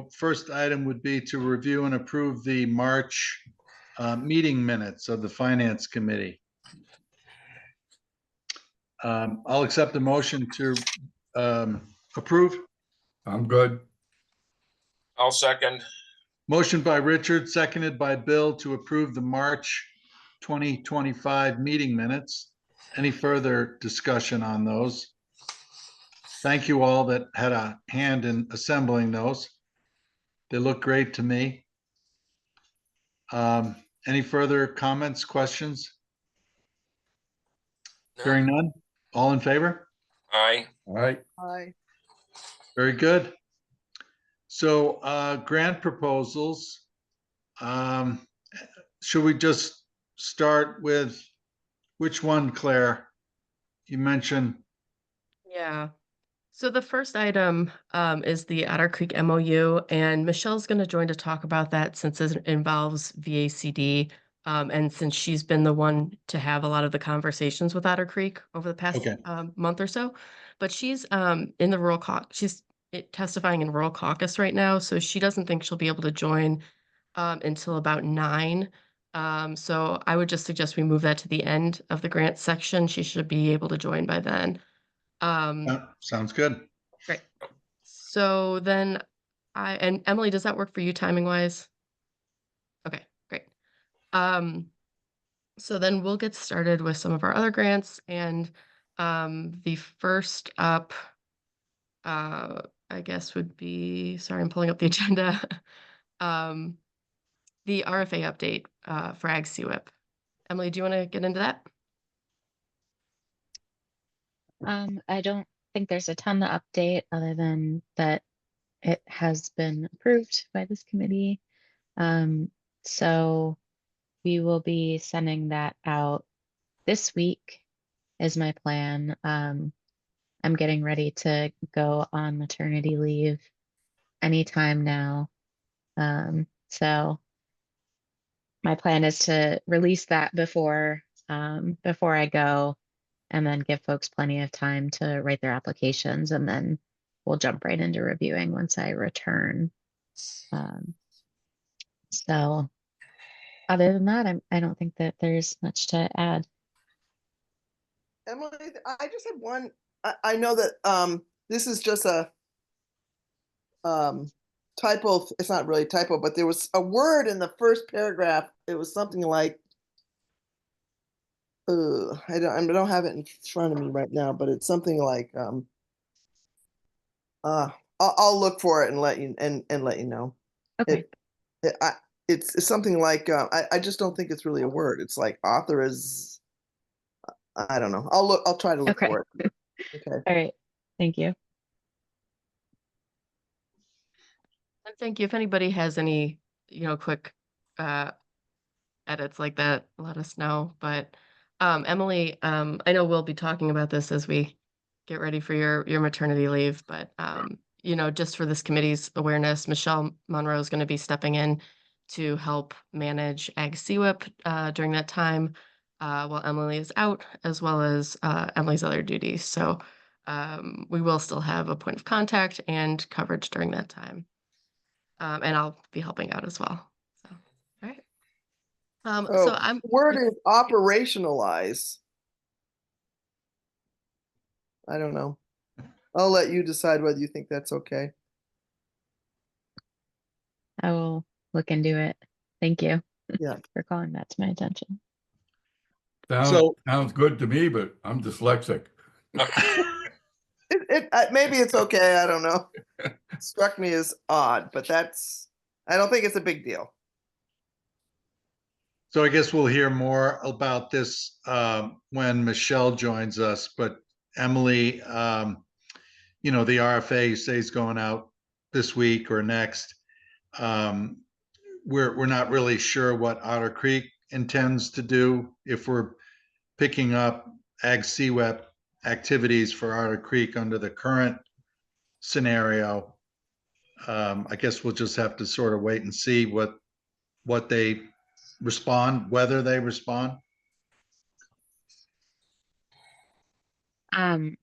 So first item would be to review and approve the March meeting minutes of the Finance Committee. I'll accept the motion to approve. I'm good. I'll second. Motion by Richard, seconded by Bill to approve the March 2025 meeting minutes. Any further discussion on those? Thank you all that had a hand in assembling those. They look great to me. Any further comments, questions? No. Hearing none. All in favor? Aye. All right. Aye. Very good. So grant proposals. Should we just start with which one, Claire? You mentioned. Yeah. So the first item is the Otter Creek MOU, and Michelle's going to join to talk about that since it involves VACD. And since she's been the one to have a lot of the conversations with Otter Creek over the past month or so, but she's in the rural caucus. She's testifying in rural caucus right now, so she doesn't think she'll be able to join until about 9. So I would just suggest we move that to the end of the grant section. She should be able to join by then. Sounds good. Great. So then and Emily, does that work for you timing wise? Okay, great. So then we'll get started with some of our other grants, and the first up, I guess would be, sorry, I'm pulling up the agenda. The RFA update for Ag CWIP. Emily, do you want to get into that? I don't think there's a ton to update other than that it has been approved by this committee. So we will be sending that out this week is my plan. I'm getting ready to go on maternity leave anytime now. So my plan is to release that before I go, and then give folks plenty of time to write their applications, and then we'll jump right into reviewing once I return. So other than that, I don't think that there's much to add. Emily, I just have one. I know that this is just a typo. It's not really a typo, but there was a word in the first paragraph. It was something like, I don't have it in front of me right now, but it's something like I'll look for it and let you let you know. Okay. It's something like I just don't think it's really a word. It's like author is, I don't know. I'll try to look for it. Okay. All right. Thank you. And thank you. If anybody has any, quick edits like that, let us know. But Emily, I know we'll be talking about this as we get ready for your maternity leave, but just for this committee's awareness, Michelle Monroe is going to be stepping in to help manage Ag CWIP during that time while Emily is out, as well as Emily's other duties. So we will still have a point of contact and coverage during that time. And I'll be helping out as well. So, all right. So the word is operationalize. I don't know. I'll let you decide whether you think that's okay. I will look into it. Thank you. Yeah. For calling that to my attention. Sounds good to me, but I'm dyslexic. Maybe it's okay. I don't know. It struck me as odd, but I don't think it's a big deal. So I guess we'll hear more about this when Michelle joins us. But Emily, the RFA you say is going out this week or next. We're not really sure what Otter Creek intends to do if we're picking up Ag CWIP activities for Otter Creek under the current scenario. I guess we'll just have to sort of wait and see what they respond, whether they respond. For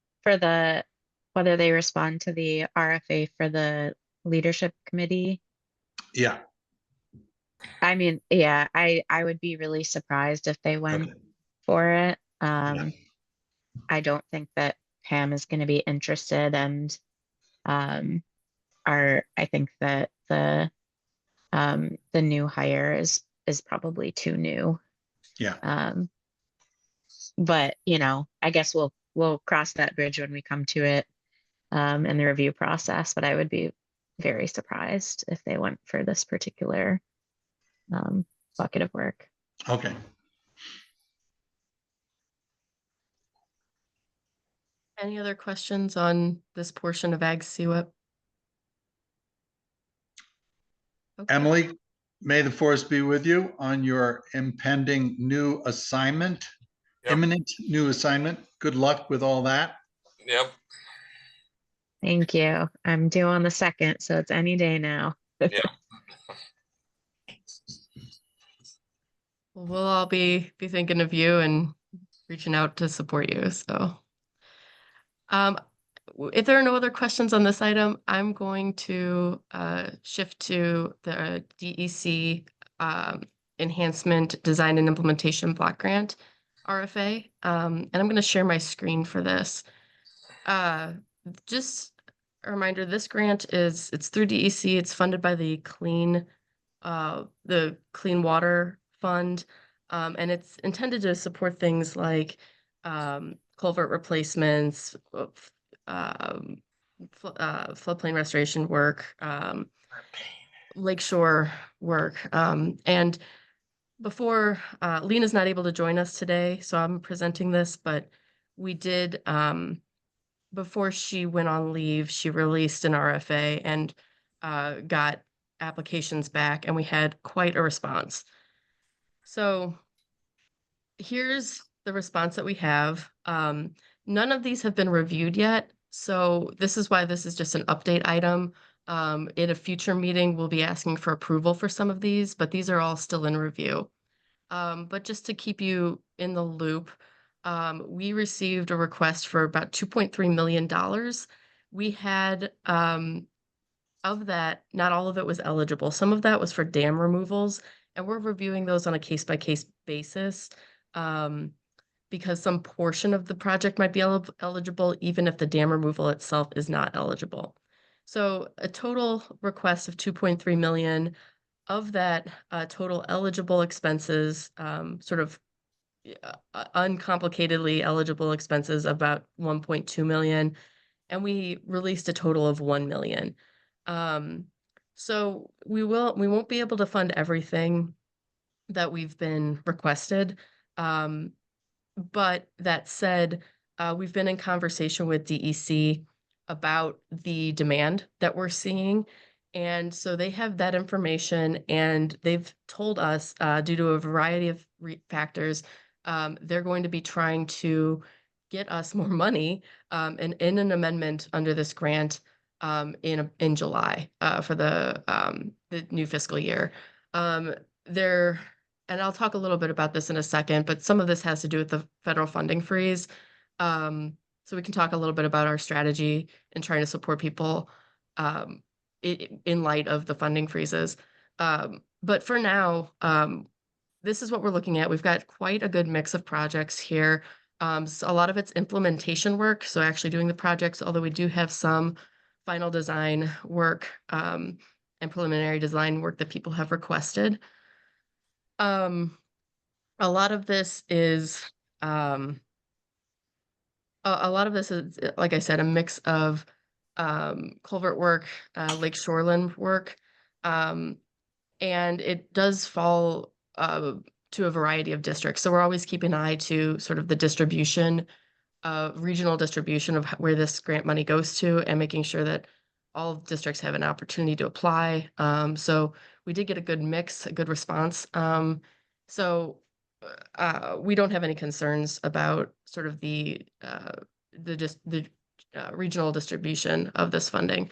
whether they respond to the RFA for the leadership committee. Yeah, I mean, yeah, I would be really surprised if they went okay, for it. I don't think that Pam is going to be interested, and um, I think that the new hire is probably too new. yeah, But I guess we'll cross that bridge when we come to it in the review process. But I would be very surprised if they went for this particular bucket of work. okay. Any other questions on this portion of Ag CWIP? Okay. Emily, may the force be with you on your impending new assignment, Yep. imminent new assignment. Good luck with all that. Yep. Thank you. I'm due on the 2nd, so it's any day now. Yeah. We'll all be thinking of you and reaching out to support you. So, if there are no other questions on this item, I'm going to shift to the DEC Enhancement Design and Implementation Block Grant, RFA. And I'm going to share my screen for this. Just a reminder, this grant it's through DEC. It's funded by the Clean Water Fund. And it's intended to support things like culvert replacements, floodplain restoration work, lakeshore work. And before Lena's not able to join us today, so I'm presenting this, but we did, before she went on leave, she released an RFA and got applications back, and we had quite a response. So here's the response that we have. None of these have been reviewed yet, so this is why this is just an update item. In a future meeting, we'll be asking for approval for some of these, but these are all still in review. But just to keep you in the loop, we received a request for about $2.3 million. We had, of that, not all of it was eligible. Some of that was for dam removals, and we're reviewing those on a case-by-case basis. Because some portion of the project might be eligible, even if the dam removal itself is not eligible. So a total request of 2.3 million. Of that, total eligible expenses, sort of uncomplicatedly eligible expenses, about 1.2 million, and we released a total of 1 million. So we won't be able to fund everything that we've been requested. But that said, we've been in conversation with DEC about the demand that we're seeing. And so they have that information, and they've told us, due to a variety of factors, they're going to be trying to get us more money in an amendment under this grant in July for the new fiscal year. And I'll talk a little bit about this in a second, but some of this has to do with the federal funding freeze. So we can talk a little bit about our strategy in trying to support people in light of the funding freezes. But for now, this is what we're looking at. We've got quite a good mix of projects here. So a lot of it's implementation work, so actually doing the projects, although we do have some final design work and preliminary design work that people have requested. A lot of this is, like I said, a mix of culvert work, lake shoreline work, and it does fall to a variety of districts. So we're always keeping an eye to sort of the distribution, regional distribution of where this grant money goes to, and making sure that all districts have an opportunity to apply. So we did get a good mix, a good response. So we don't have any concerns about sort of the regional distribution of this funding.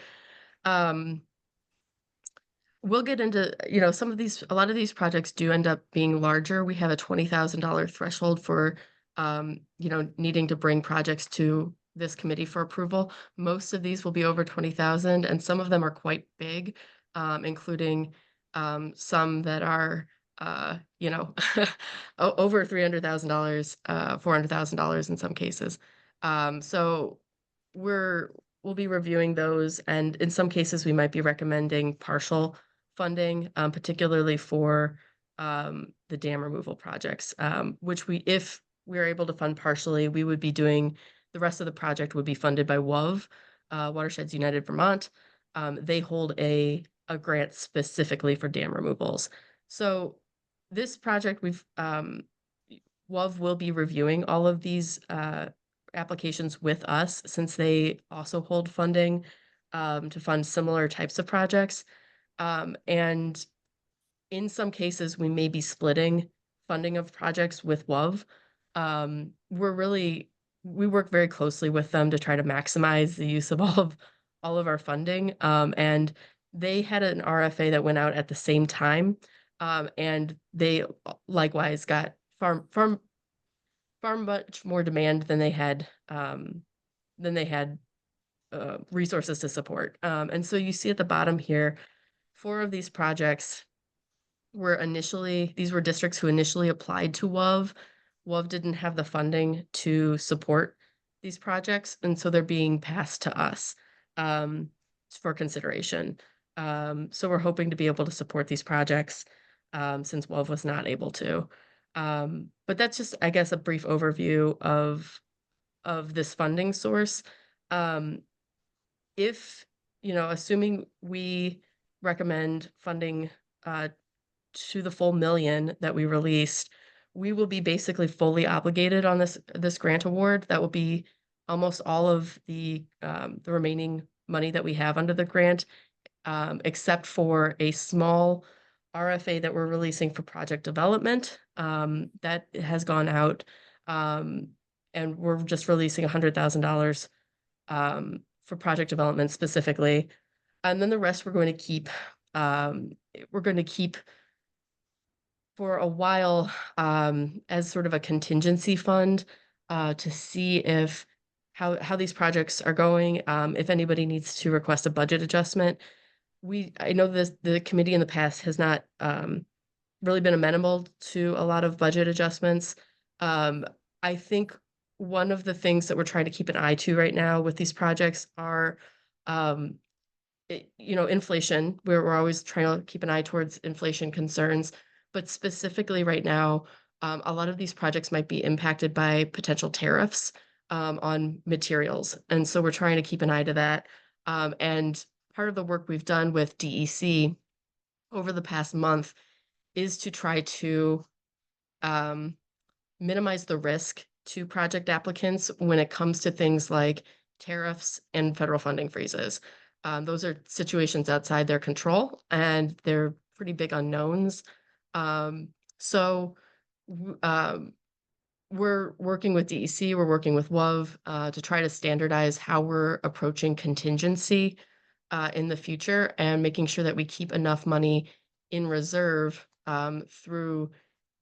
We'll get into, a lot of these projects do end up being larger. We have a $20,000 threshold for, needing to bring projects to this committee for approval. Most of these will be over 20,000, and some of them are quite big, including some that are over $300,000, $400,000 in some cases. So we'll be reviewing those, and in some cases, we might be recommending partial funding, particularly for the dam removal projects, which if we're able to fund partially, we would be doing, the rest of the project would be funded by WUV, Watersheds United Vermont. They hold a grant specifically for dam removals. So this project, WUV will be reviewing all of these applications with us, since they also hold funding to fund similar types of projects. And in some cases, we may be splitting funding of projects with WUV. We work very closely with them to try to maximize the use of all of our funding. And they had an RFA that went out at the same time. And they likewise got far much more demand than they had resources to support. And so you see at the bottom here, 4 of these projects these were districts who initially applied to WUV. WUV didn't have the funding to support these projects, and so they're being passed to us for consideration. So we're hoping to be able to support these projects since WUV was not able to. But that's just, I guess, a brief overview of this funding source. If, assuming we recommend funding to the full $1 million that we released, we will be basically fully obligated on this grant award. That will be almost all of the remaining money that we have under the grant, except for a small RFA that we're releasing for project development that has gone out, and we're just releasing $100,000 for project development specifically, and then the rest we're going to keep. We're going to keep for a while as sort of a contingency fund to see how these projects are going. If anybody needs to request a budget adjustment, I know the committee in the past has not really been amenable to a lot of budget adjustments. I think one of the things that we're trying to keep an eye to right now with these projects are inflation. We're always trying to keep an eye towards inflation concerns. But specifically right now, a lot of these projects might be impacted by potential tariffs on materials. And so we're trying to keep an eye to that. And part of the work we've done with DEC over the past month is to try to minimize the risk to project applicants when it comes to things like tariffs and federal funding freezes. Those are situations outside their control, and they're pretty big unknowns. So we're working with DEC, we're working with WUV to try to standardize how we're approaching contingency in the future, and making sure that we keep enough money in reserve through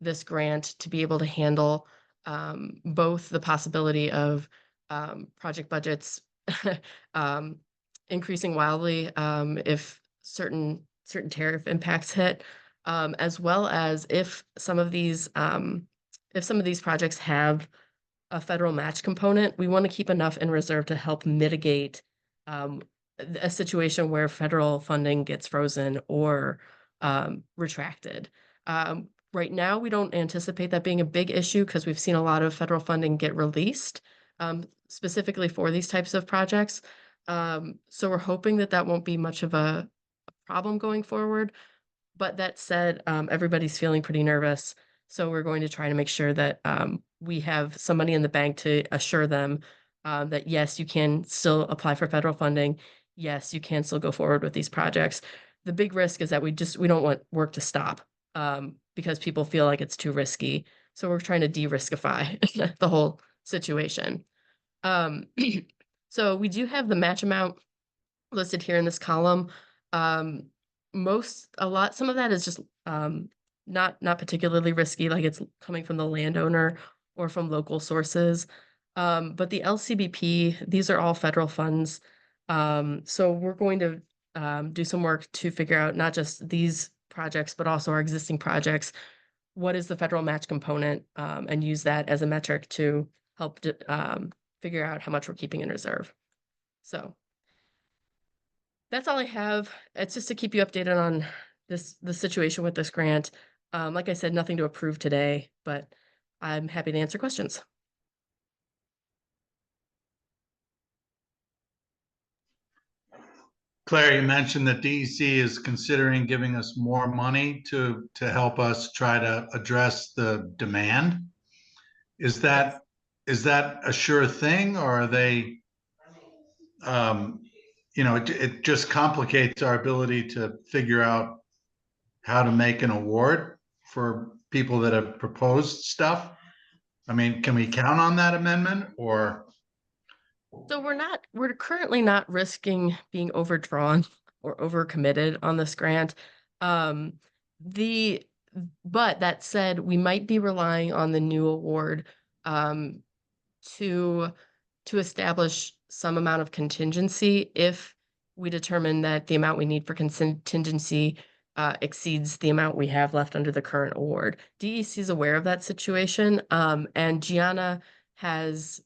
this grant to be able to handle both the possibility of project budgets increasing wildly if certain tariff impacts hit, as well as if some of these projects have a federal match component, we want to keep enough in reserve to help mitigate a situation where federal funding gets frozen or retracted. Right now, we don't anticipate that being a big issue because we've seen a lot of federal funding get released specifically for these types of projects. So we're hoping that won't be much of a problem going forward. But that said, everybody's feeling pretty nervous. So we're going to try to make sure that we have some money in the bank to assure them that yes, you can still apply for federal funding. Yes, you can still go forward with these projects. The big risk is that we don't want work to stop because people feel like it's too risky. So we're trying to de-riskify the whole situation. So we do have the match amount listed here in this column. Some of that is just not particularly risky, like it's coming from the landowner or from local sources. But the LCBP, these are all federal funds. So we're going to do some work to figure out not just these projects, but also our existing projects. What is the federal match component, and use that as a metric to help figure out how much we're keeping in reserve. So that's all I have. It's just to keep you updated on the situation with this grant. Like I said, nothing to approve today, but I'm happy to answer questions. Claire, you mentioned that DEC is considering giving us more money to help us try to address the demand. Is that a sure thing, or are they, it just complicates our ability to figure out how to make an award for people that have proposed stuff? I mean, can we count on that amendment, or? So we're currently not risking being overdrawn or overcommitted on this grant. Um, but that said, we might be relying on the new award to establish some amount of contingency if we determine that the amount we need for contingency exceeds the amount we have left under the current award. DEC is aware of that situation, and Gianna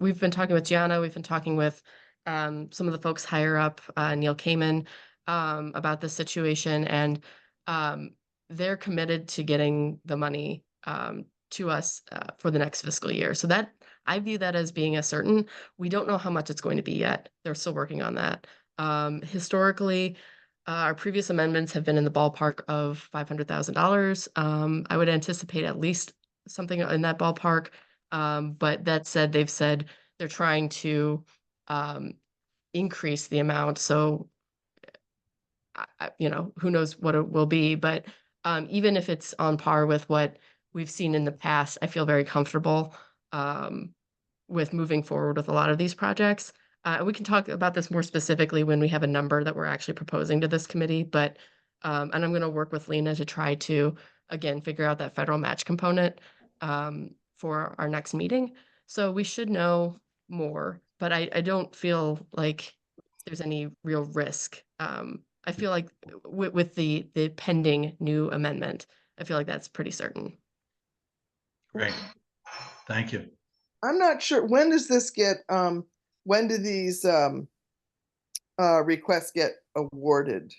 we've been talking with Gianna, we've been talking with some of the folks higher up, Neil Kamen, about this situation, and they're committed to getting the money to us for the next fiscal year. So that I view that as being a certain. We don't know how much it's going to be yet. They're still working on that. Historically, our previous amendments have been in the ballpark of $500,000. I would anticipate at least something in that ballpark. But that said, they've said they're trying to increase the amount. So, who knows what it will be. But even if it's on par with what we've seen in the past, I feel very comfortable with moving forward with a lot of these projects. We can talk about this more specifically when we have a number that we're actually proposing to this committee, but, and I'm gonna work with Lena to try to, again, figure out that federal match component for our next meeting. So we should know more, but I don't feel like there's any real risk. I feel like with the pending new amendment, I feel like that's pretty certain. Great, thank you. I'm not sure, when does this get, when do these requests get awarded?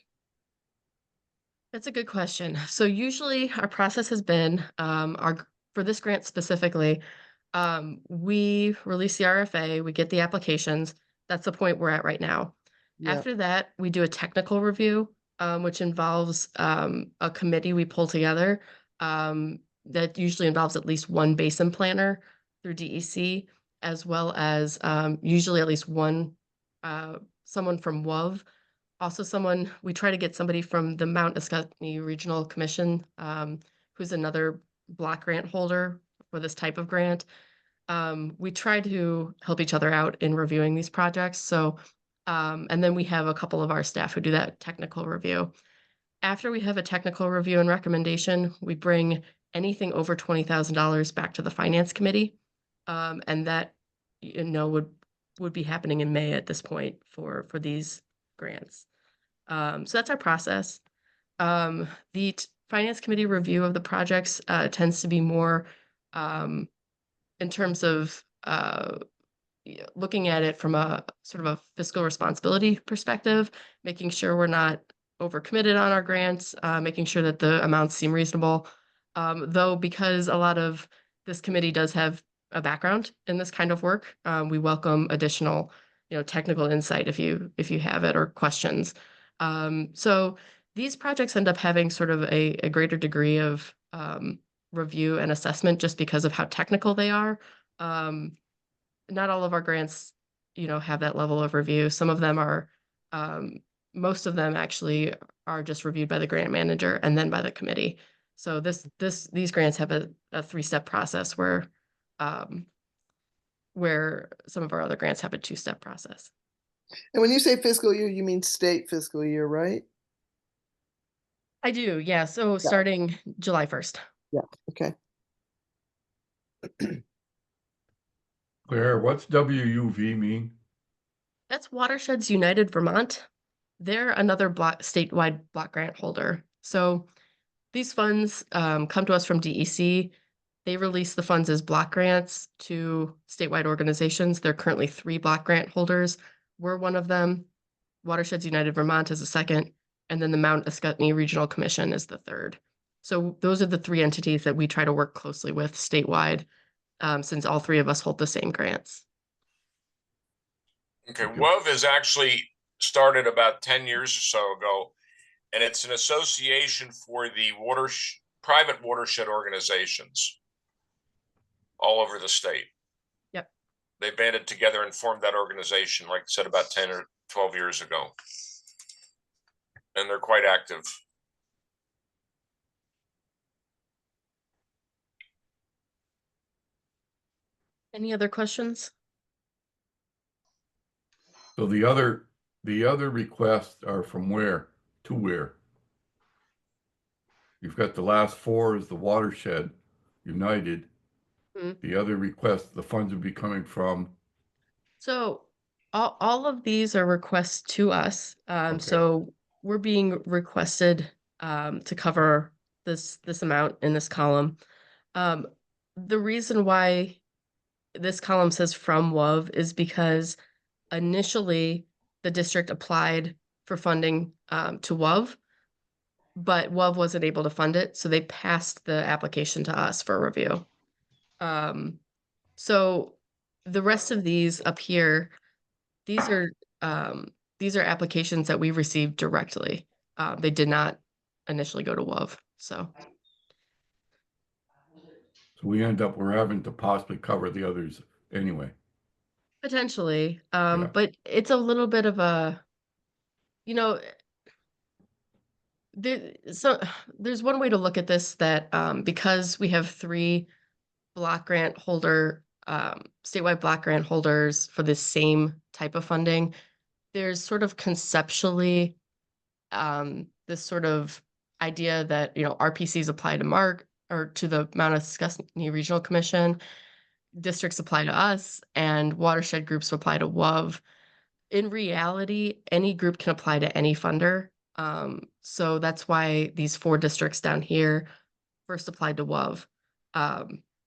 That's a good question. So usually our process has been, for this grant specifically, we release the RFA, we get the applications. That's the point we're at right now. Yeah. After that, we do a technical review, which involves a committee we pull together that usually involves at least one basin planner through DEC, as well as usually at least one someone from WOV. Also we try to get somebody from the Mount Escutney Regional Commission, who's another block grant holder for this type of grant. We try to help each other out in reviewing these projects. So, and then we have a couple of our staff who do that technical review. After we have a technical review and recommendation, we bring anything over $20,000 back to the Finance Committee. And that, would be happening in May at this point for these grants. So that's our process. The Finance Committee review of the projects tends to be more in terms of looking at it from a sort of a fiscal responsibility perspective, making sure we're not overcommitted on our grants, making sure that the amounts seem reasonable. Though, because a lot of this committee does have a background in this kind of work, we welcome additional, technical insight if you have it, or questions. So these projects end up having sort of a greater degree of review and assessment just because of how technical they are. Not all of our grants, have that level of review. Some of them are, most of them actually are just reviewed by the grant manager and then by the committee. So these grants have a three-step process where some of our other grants have a two-step process. And when you say fiscal year, you mean state fiscal year, right? I do, yeah. So starting July 1st. Yeah, okay. Claire, what's WUV mean? That's Watersheds United Vermont. They're another statewide block grant holder. So these funds come to us from DEC. They release the funds as block grants to statewide organizations. There are currently 3 block grant holders. We're one of them. Watersheds United Vermont is the second, and then the Mount Ascutney Regional Commission is the third. So those are the 3 entities that we try to work closely with statewide, since all 3 of us hold the same grants. Okay, WOV is actually started about 10 years or so ago, and it's an association for the private watershed organizations all over the state. Yep. They banded together and formed that organization, like I said, about 10 or 12 years ago. And they're quite active. Any other questions? So the other requests are from where to where? You've got the last 4 is the Watershed United. Mhm. The other requests, the funds would be coming from. So all of these are requests to us. Okay. So we're being requested to cover this amount in this column. The reason why this column says from WOV is because initially the district applied for funding to WOV, but WOV wasn't able to fund it, so they passed the application to us for review. So the rest of these up here, these are applications that we received directly. They did not initially go to WOV, so. So we're having to possibly cover the others anyway. Potentially, Yeah. but it's a little bit of a, you know, there's one way to look at this that because we have 3 block grant holder, statewide block grant holders for the same type of funding, there's sort of conceptually this sort of idea that, you know, RPCs apply to MARC or to the Mount Ascutney Regional Commission, districts apply to us, and watershed groups apply to WOV. In reality, any group can apply to any funder. So that's why these 4 districts down here first applied to WOV,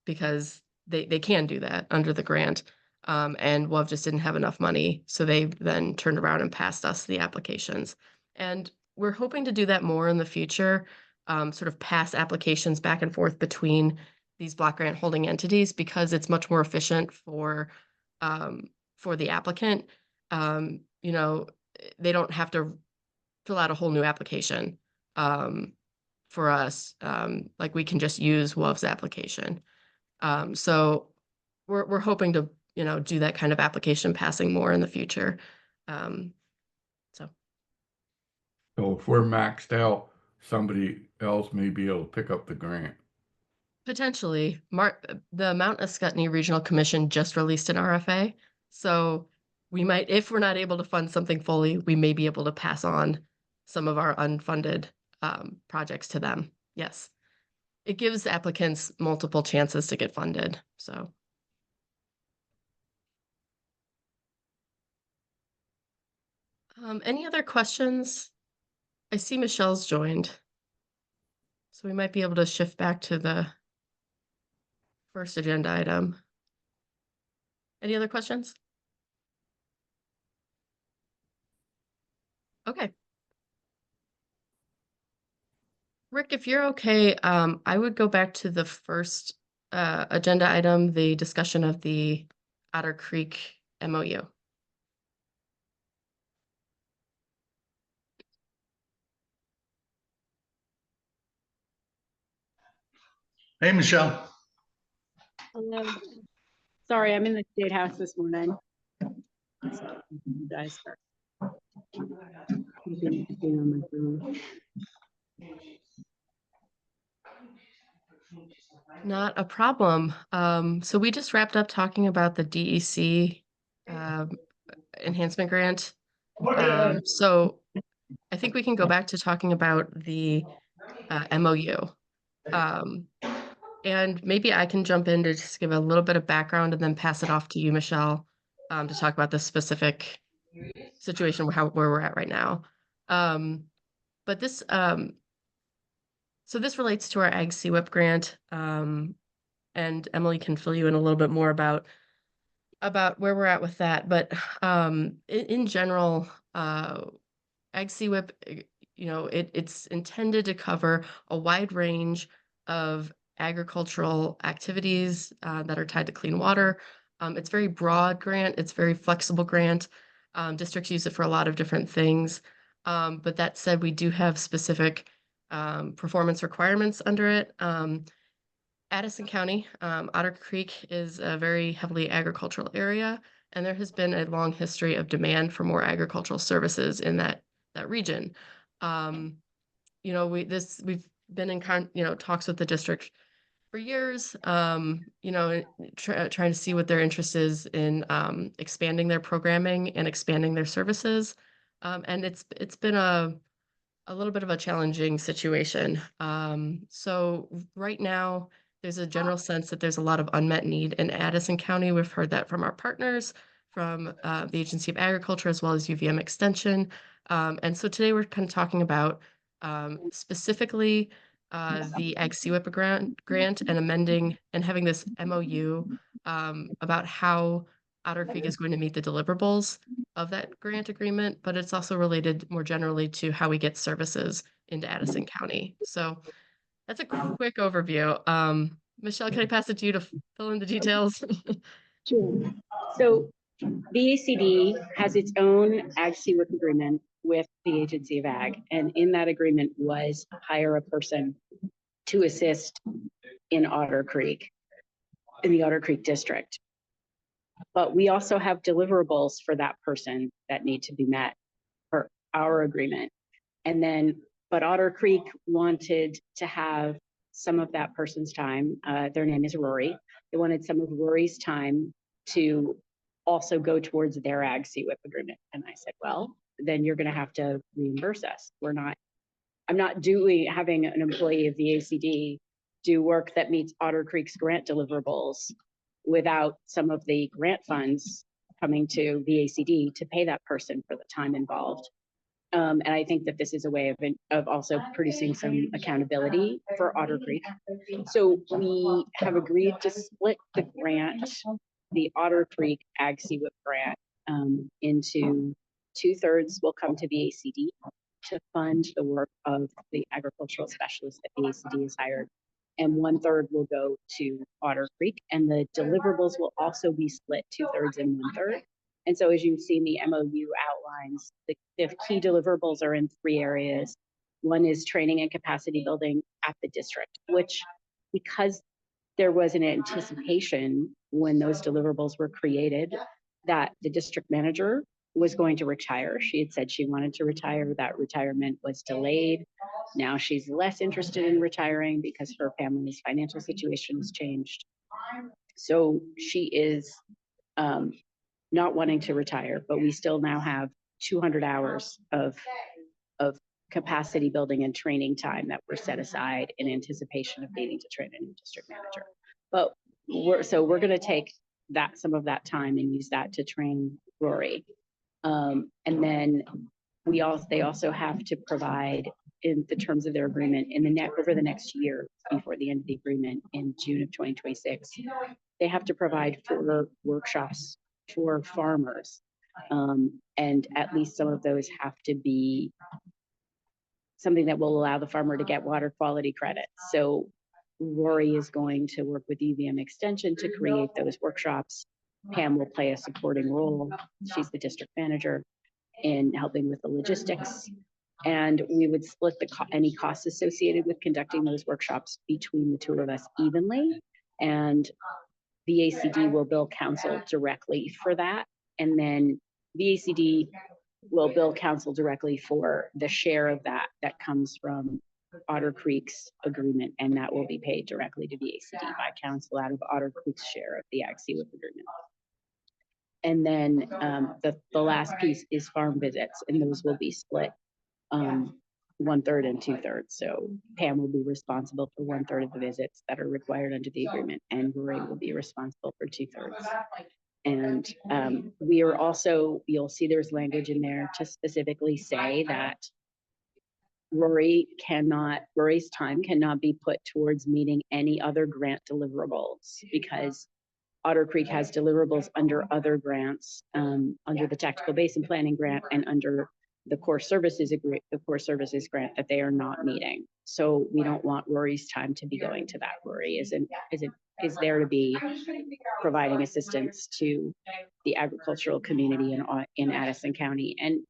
because they can do that under the grant. And WOV just didn't have enough money, so they then turned around and passed us the applications. And we're hoping to do that more in the future, sort of pass applications back and forth between these block grant holding entities, because it's much more efficient for the applicant. You know, they don't have to fill out a whole new application for us. Like we can just use WOV's application. So we're hoping to, you know, do that kind of application passing more in the future. So if we're maxed out, somebody else may be able to pick up the grant. potentially, the Mount Ascutney Regional Commission just released an RFA. So we might, if we're not able to fund something fully, we may be able to pass on some of our unfunded projects to them. Yes. It gives applicants multiple chances to get funded, so. Any other questions? I see Michelle's joined. So we might be able to shift back to the first agenda item. Any other questions? Okay. Rick, if you're okay, I would go back to the first agenda item, the discussion of the Otter Creek MOU. Hey, Michelle. Hello. Sorry, I'm in the State House this morning. Guys. Not a problem. So we just wrapped up talking about the DEC enhancement grant. So I think we can go back to talking about the MOU. And maybe I can jump in to just give a little bit of background and then pass it off to you, Michelle, to talk about the specific situation where we're at right now. But this, so this relates to our Ag CWIP grant, and Emily can fill you in a little bit more about where we're at with that. But in general, Ag CWIP, it's intended to cover a wide range of agricultural activities that are tied to clean water. It's very broad grant. It's very flexible grant. Districts use it for a lot of different things. But that said, we do have specific performance requirements under it. Addison County, Otter Creek is a very heavily agricultural area, and there has been a long history of demand for more agricultural services in that region. We've been in talks with the district for years, trying to see what their interest is in expanding their programming and expanding their services. And it's been a little bit of a challenging situation. So right now, there's a general sense that there's a lot of unmet need in Addison County. We've heard that from our partners, from the Agency of Agriculture, as well as UVM Extension. And so today we're kind of talking about specifically the Ag CWIP grant and amending and having this MOU about how Otter Creek is going to meet the deliverables of that grant agreement, but it's also related more generally to how we get services into Addison County. So that's a quick overview. Michelle, can I pass it to you to fill in the details? Sure. So the ACD has its own Ag CWIP agreement with the Agency of Ag, and in that agreement was hire a person to assist in Otter Creek, in the Otter Creek district. But we also have deliverables for that person that need to be met for our agreement. But Otter Creek wanted to have some of that person's time. Their name is Rory. They wanted some of Rory's time to also go towards their Ag CWIP agreement. And I said, well, then you're going to have to reimburse us. I'm not having an employee of the ACD do work that meets Otter Creek's grant deliverables without some of the grant funds coming to the ACD to pay that person for the time involved. And I think that this is a way of also producing some accountability for Otter Creek. So we have agreed to split the grant, the Otter Creek Ag CWIP grant, into 2/3 will come to the ACD to fund the work of the agricultural specialist that the ACD has hired, and 1/3 will go to Otter Creek, and the deliverables will also be split 2/3 and 1/3. And so as you've seen, the MOU outlines the key deliverables are in 3 areas. One is training and capacity building at the district, which, because there was an anticipation when those deliverables were created that the district manager was going to retire. She had said she wanted to retire. That retirement was delayed. Now she's less interested in retiring because her family's financial situation has changed. So she is not wanting to retire, but we still now have 200 hours of capacity building and training time that were set aside in anticipation of needing to train a new district manager. But we're going to take some of that time and use that to train Rory. And then they also have to provide, in the terms of their agreement, over the next year before the end of the agreement in June of 2026, they have to provide 4 workshops for farmers. And at least some of those have to be something that will allow the farmer to get water quality credits. So Rory is going to work with UVM Extension to create those workshops. Pam will play a supporting role. She's the district manager in helping with the logistics. And we would split any costs associated with conducting those workshops between the 2 of us evenly. And the ACD will bill council directly for that. And then the ACD will bill council directly for the share of that comes from Otter Creek's agreement. And that will be paid directly to the ACD by council out of Otter Creek's share of the Ag CWIP agreement. And then the last piece is farm visits, and those will be split 1/3 and 2/3. So Pam will be responsible for 1/3 of the visits that are required under the agreement, and Rory will be responsible for 2/3. And we are also, you'll see there's language in there to specifically say that Rory's time cannot be put towards meeting any other grant deliverables, because Otter Creek has deliverables under other grants, under the Tactical Basin Planning Grant and under the Core Services Grant that they are not meeting. So we don't want Rory's time to be going to that. Rory is there to be providing assistance to the agricultural community in Addison County. And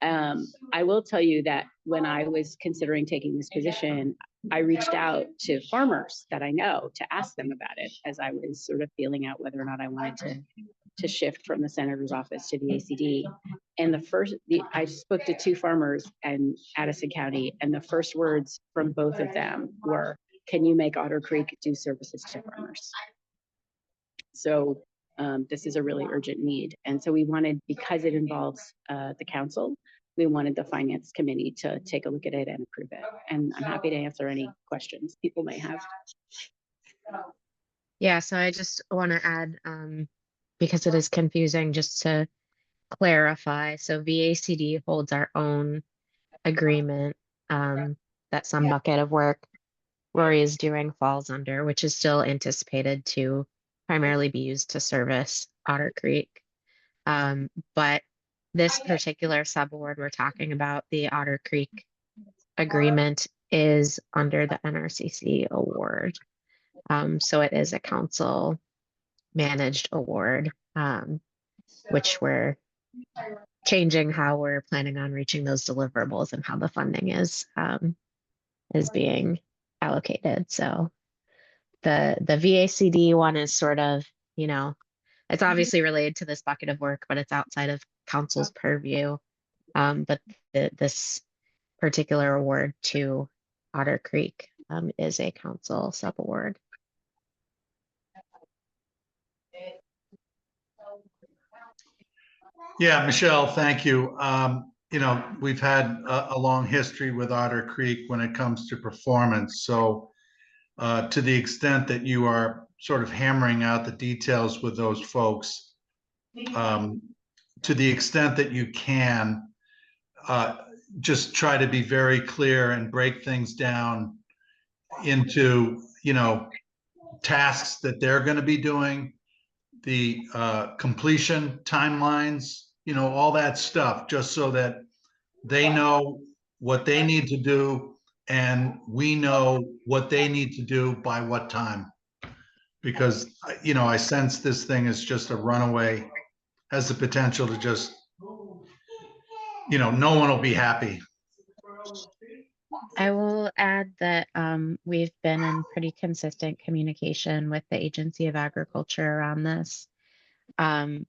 I will tell you that when I was considering taking this position, I reached out to farmers that I know to ask them about it, as I was sort of feeling out whether or not I wanted to shift from the senator's office to the ACD. And I spoke to 2 farmers in Addison County, and the first words from both of them were, "Can you make Otter Creek do services to farmers?" So this is a really urgent need. And so we wanted, because it involves the council, we wanted the finance committee to take a look at it and approve it. And I'm happy to answer any questions people may have. Yeah, so I just want to add, because it is confusing, just to clarify. So VACD holds our own agreement that some bucket of work Rory is doing falls under, which is still anticipated to primarily be used to service Otter Creek. But this particular subaward we're talking about, the Otter Creek agreement, is under the NRCC award. So it is a council managed award, which we're changing how we're planning on reaching those deliverables and how the funding is being allocated. So the VACD one is sort of, it's obviously related to this bucket of work, but it's outside of council's purview. But this particular award to Otter Creek is a council subaward. Yeah, Michelle, thank you. We've had a long history with Otter Creek when it comes to performance. So to the extent that you are sort of hammering out the details with those folks, to the extent that you can, just try to be very clear and break things down into, tasks that they're going to be doing, the completion timelines, all that stuff, just so that they know what they need to do and we know what they need to do by what time. Because, I sense this thing is just a runaway, has the potential to just, no one will be happy. I will add that we've been in pretty consistent communication with the Agency of Agriculture around this. I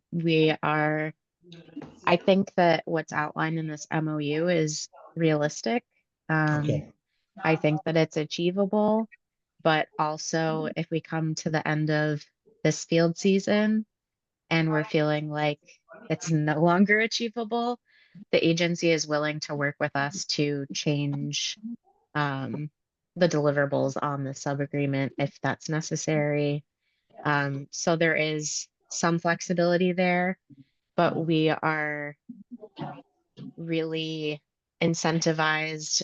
think that what's outlined in this MOU is realistic. Okay. I think that it's achievable, but also if we come to the end of this field season and we're feeling like it's no longer achievable, the agency is willing to work with us to change the deliverables on the sub-agreement if that's necessary. So there is some flexibility there, but we are really incentivized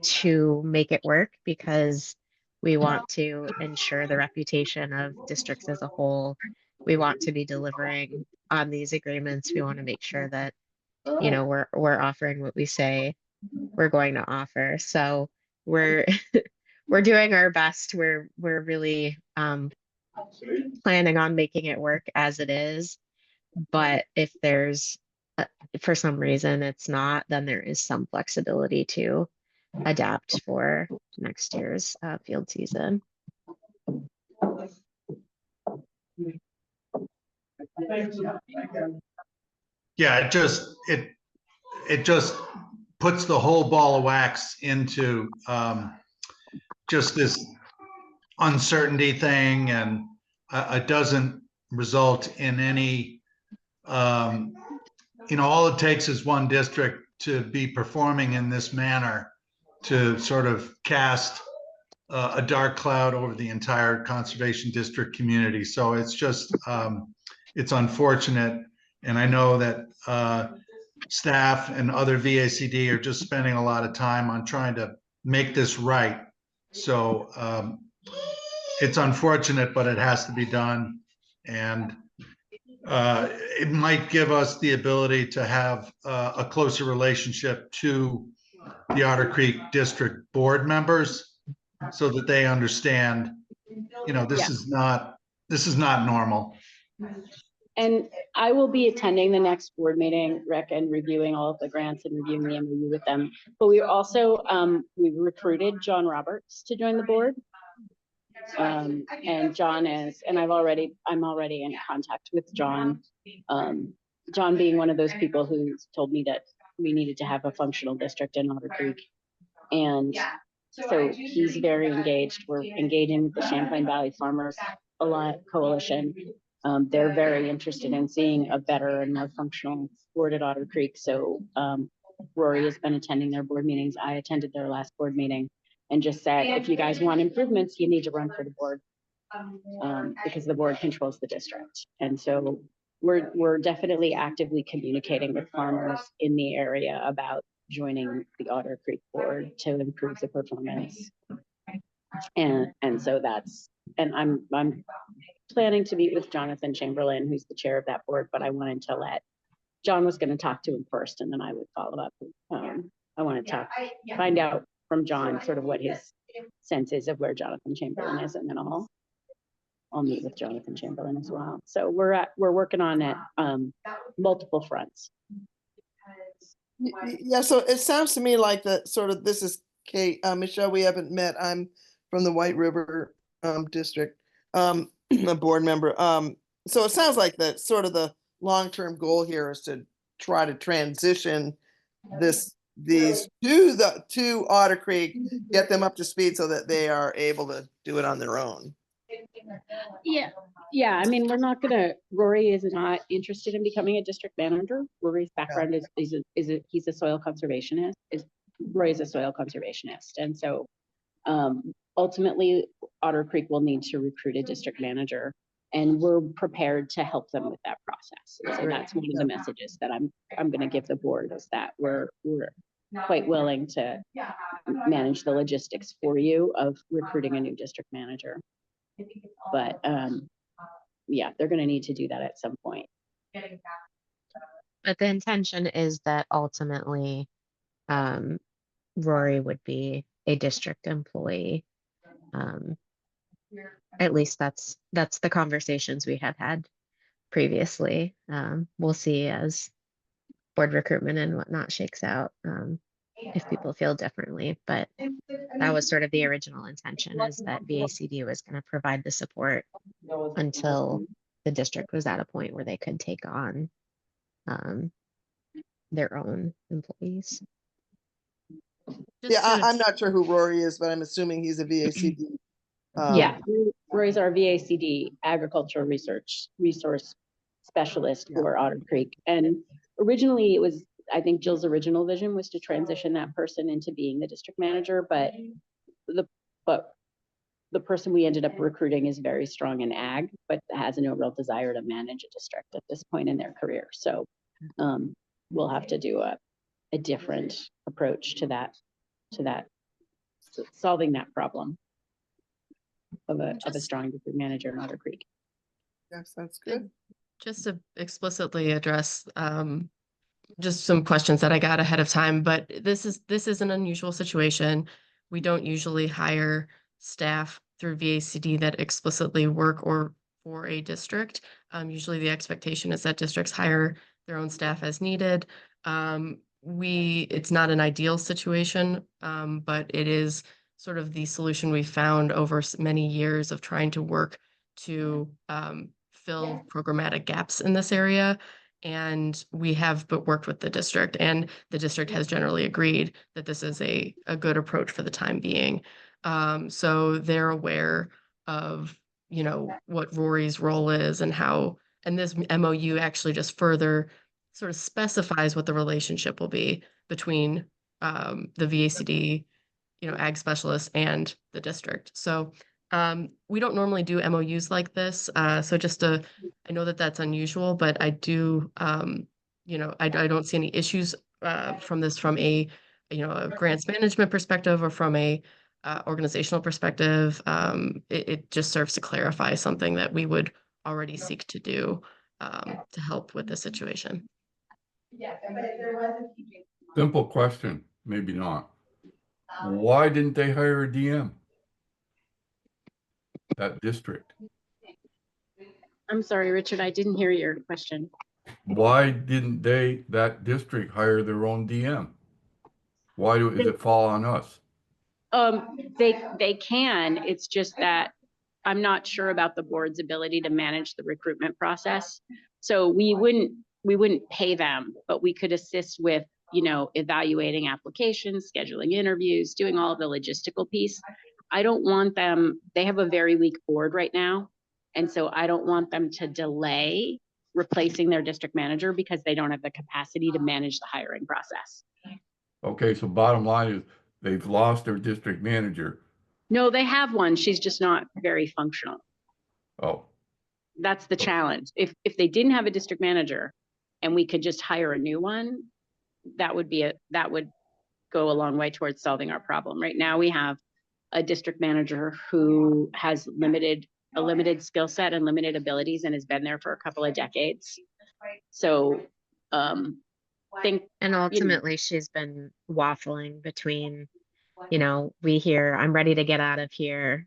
to make it work because we want to ensure the reputation of districts as a whole. We want to be delivering on these agreements. We want to make sure that, we're offering what we say we're going to offer. So we're we're doing our best. We're really planning on making it work as it is. But if there's for some reason it's not, then there is some flexibility to adapt for next year's field season. Yeah, it just puts the whole ball of wax into just this uncertainty thing, and it doesn't result in any all it takes is one district to be performing in this manner to sort of cast a dark cloud over the entire conservation district community. So it's just, it's unfortunate. And I know that staff and other VACD are just spending a lot of time on trying to make this right. So it's unfortunate, but it has to be done. And it might give us the ability to have a closer relationship to the Otter Creek District Board members so that they understand, you know, this is not normal. And I will be attending the next board meeting, Rick, and reviewing all of the grants and reviewing the MOU with them. But we also, we recruited John Roberts to join the board. And John is, and I'm already in contact with John. John being one of those people who told me that we needed to have a functional district in Otter Creek. And so he's very engaged. We're engaging with the Champlain Valley Farmers Coalition. They're very interested in seeing a better and more functional board at Otter Creek. So Rory has been attending their board meetings. I attended their last board meeting and just said, if you guys want improvements, you need to run for the board because the board controls the district. And so we're definitely actively communicating with farmers in the area about joining the Otter Creek board to improve the performance. And so that's, and I'm planning to meet with Jonathan Chamberlain, who's the chair of that board, but I wanted to John was going to talk to him first and then I would follow up. I want to find out from John sort of what his sense is of where Jonathan Chamberlain is, and then I'll meet with Jonathan Chamberlain as well. So we're working on it multiple fronts. Yeah, so it sounds to me like this is Kate, Michelle, we haven't met. I'm from the White River district, a board member. So it sounds like that sort of the long-term goal here is to try to transition these to Otter Creek, get them up to speed so that they are able to do it on their own. Yeah. I mean, Rory is not interested in becoming a district manager. Rory's background is he's a soil conservationist. Rory is a soil conservationist. And so ultimately Otter Creek will need to recruit a district manager, and we're prepared to help them with that process. So that's one of the messages that I'm going to give the board, is that we're quite willing to manage the logistics for you of recruiting a new district manager. But yeah, they're going to need to do that at some point. But the intention is that ultimately Rory would be a district employee. At least that's the conversations we have had previously. We'll see as board recruitment and whatnot shakes out, if people feel differently. But that was sort of the original intention, is that VACD was going to provide the support until the district was at a point where they could take on their own employees. I'm not sure who Rory is, but I'm assuming he's a VACD. Yeah, Rory's our VACD agricultural resource specialist for Otter Creek. And originally it was, I think Jill's original vision was to transition that person into being the district manager, but the person we ended up recruiting is very strong in ag, but has no real desire to manage a district at this point in their career. So we'll have to do a different approach to that, solving that problem of a strong district manager in Otter Creek. Yes, that's good. Just to explicitly address just some questions that I got ahead of time, but this is an unusual situation. We don't usually hire staff through VACD that explicitly work or for a district. Usually the expectation is that districts hire their own staff as needed. It's not an ideal situation, but it is sort of the solution we found over many years of trying to work to fill programmatic gaps in this area. And we have worked with the district, and the district has generally agreed that this is a good approach for the time being. So they're aware of, what Rory's role is and how, and this MOU actually just further sort of specifies what the relationship will be between the VACD, ag specialist and the district. So we don't normally do MOUs like this. So I know that that's unusual, but I do, I don't see any issues from this from a grants management perspective or from a organizational perspective. It just serves to clarify something that we would already seek to do to help with the situation. Simple question, maybe not. Why didn't they hire a DM? That district. I'm sorry, Richard, I didn't hear your question. Why didn't that district hire their own DM? Why does it fall on us? They can, it's just that I'm not sure about the board's ability to manage the recruitment process. So we wouldn't pay them, but we could assist with, evaluating applications, scheduling interviews, doing all of the logistical piece. I don't want them, they have a very weak board right now. And so I don't want them to delay replacing their district manager because they don't have the capacity to manage the hiring process. Okay, so bottom line is they've lost their district manager. No, they have one. She's just not very functional. Oh, That's the challenge. If they didn't have a district manager and we could just hire a new one, that would go a long way towards solving our problem. Right now we have a district manager who has a limited skill set and limited abilities and has been there for a couple of decades. So And ultimately she's been waffling between, we hear I'm ready to get out of here,